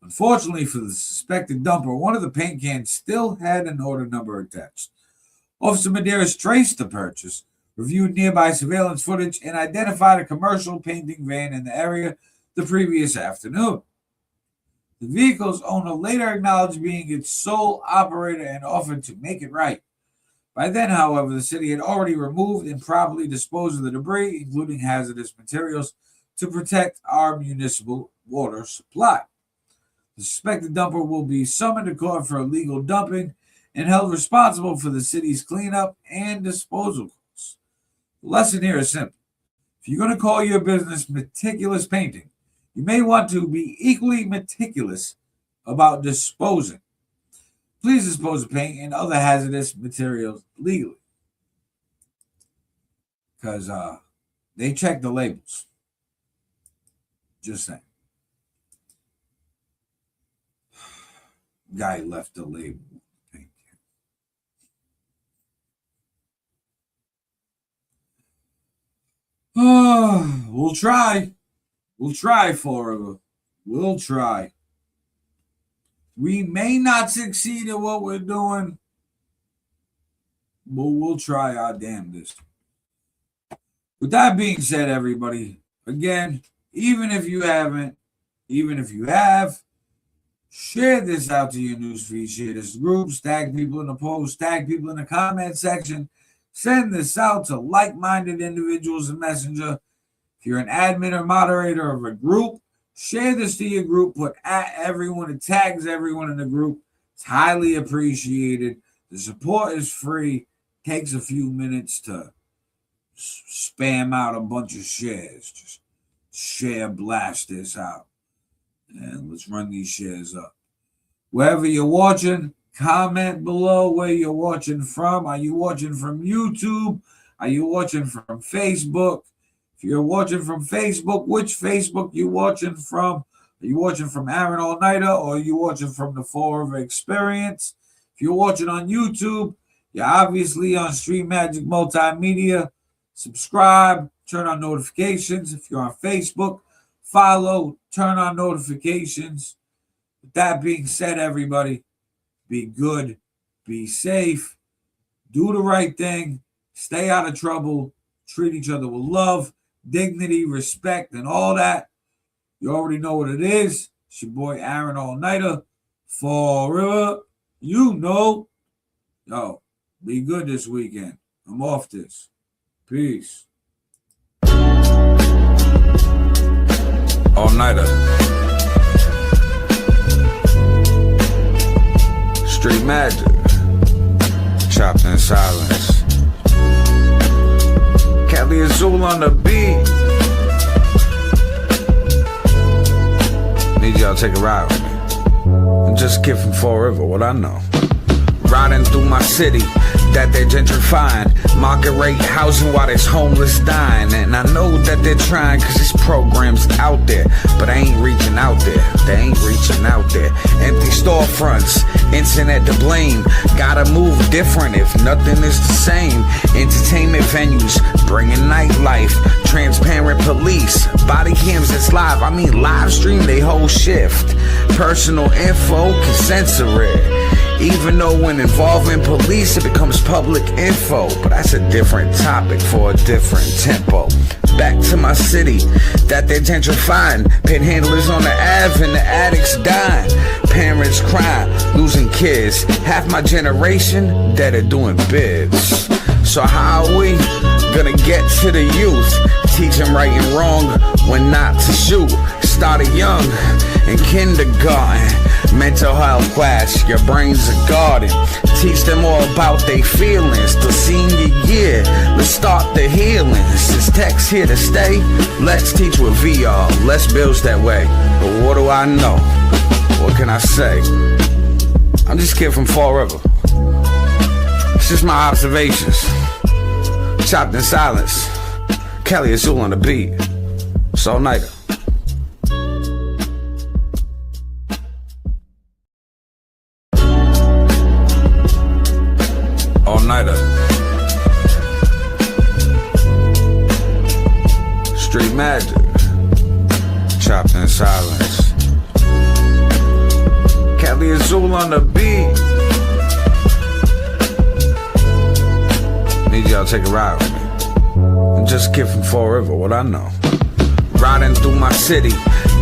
Unfortunately for the suspected dumper, one of the paint cans still had an order number attached. Officer Medeiros traced the purchase, reviewed nearby surveillance footage, and identified a commercial painting van in the area the previous afternoon. The vehicle's owner later acknowledged being its sole operator and offered to make it right. By then, however, the city had already removed and properly disposed of the debris, including hazardous materials, to protect our municipal water supply. The suspected dumper will be summoned to court for illegal dumping and held responsible for the city's cleanup and disposal costs. The lesson here is simple. If you're going to call your business meticulous painting, you may want to be equally meticulous about disposing. Please dispose of paint and other hazardous materials legally. Because they check the labels. Just saying. Guy left the label. We'll try. We'll try, Florida. We'll try. We may not succeed at what we're doing, but we'll try our damnedest. With that being said, everybody, again, even if you haven't, even if you have, share this out to your newsfeed, share this group, tag people in the post, tag people in the comment section, send this out to like-minded individuals in Messenger. If you're an admin or moderator of a group, share this to your group, put at everyone, it tags everyone in the group. It's highly appreciated. The support is free. Takes a few minutes to spam out a bunch of shares. Just share, blast this out. And let's run these shares up. Wherever you're watching, comment below where you're watching from. Are you watching from YouTube? Are you watching from Facebook? If you're watching from Facebook, which Facebook you watching from? Are you watching from Aaron All Nighter or are you watching from the Forever Experience? If you're watching on YouTube, you're obviously on Stream Magic Multimedia. Subscribe, turn on notifications. If you're on Facebook, follow, turn on notifications. With that being said, everybody, be good, be safe, do the right thing, stay out of trouble, treat each other with love, dignity, respect, and all that. You already know what it is. It's your boy Aaron All Nighter. Forever, you know. Yo, be good this weekend. I'm off this. Peace. All Nighter. Street Magic. Chopped in silence. Kelly Azul on the beat. Need y'all to take a ride with me. I'm just a kid from Forever, what I know. Riding through my city that they're gentrifying. Market rate housing while there's homeless dying. And I know that they're trying cause this program's out there. But I ain't reaching out there. They ain't reaching out there. Empty storefronts, internet to blame. Gotta move different if nothing is the same. Entertainment venues, bringing nightlife. Transparent police, body cams that's live. I mean live stream they whole shift. Personal info can censor it. Even though when involving police it becomes public info. But that's a different topic for a different tempo. Back to my city that they're gentrifying. Panhandlers on the Ave and the addicts dying. Parents crying, losing kids. Half my generation dead are doing bids. So how are we gonna get to the youth? Teach them right and wrong, when not to shoot. Started young in kindergarten. Mental health class, your brain's a garden. Teach them all about their feelings. The senior year, let's start the healing. Since tech's here to stay, let's teach with VR. Less bills that way. But what do I know? What can I say? I'm just a kid from Fall River. It's just my observations. Chopped in silence. Kelly Azul on the beat. Soul Nighter. All Nighter. Street Magic. Chopped in silence. Kelly Azul on the beat. Need y'all to take a ride with me. I'm just a kid from Fall River, what I know. Riding through my city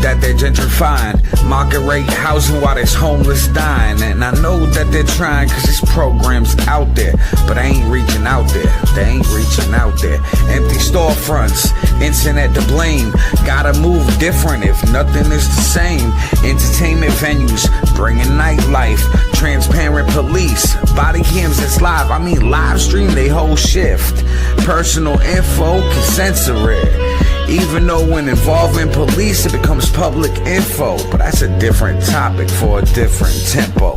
that they're gentrifying. Market rate housing while there's homeless dying. And I know that they're trying cause this program's out there. But I ain't reaching out there, they ain't reaching out there. Empty storefronts, internet to blame. Gotta move different if nothing is the same. Entertainment venues, bringing nightlife. Transparent police, body cams that's live. I mean live stream they whole shift. Personal info can censor it. Even though when involving police it becomes public info. But that's a different topic for a different tempo.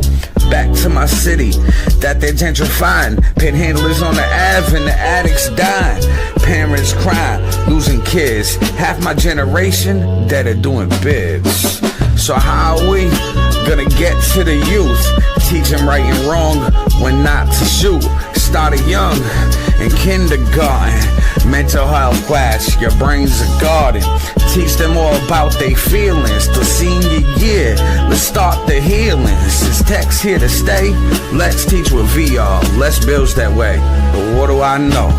Back to my city that they're gentrifying. Panhandlers on the Ave and the addicts dying. Parents crying, losing kids. Half my generation dead are doing bids. So how are we gonna get to the youth? Teach them right and wrong, when not to shoot. Started young in kindergarten. Mental health class, your brain's a garden. Teach them all about their feelings. The senior year, let's start the healing. Since tech's here to stay, let's teach with VR. Less bills that way. But what do I know?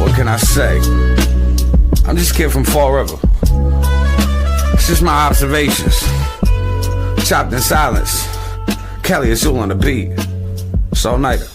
What can I say? I'm just a kid from Fall River. It's just my observations. Chopped in silence. Kelly Azul on the beat. Soul Nighter.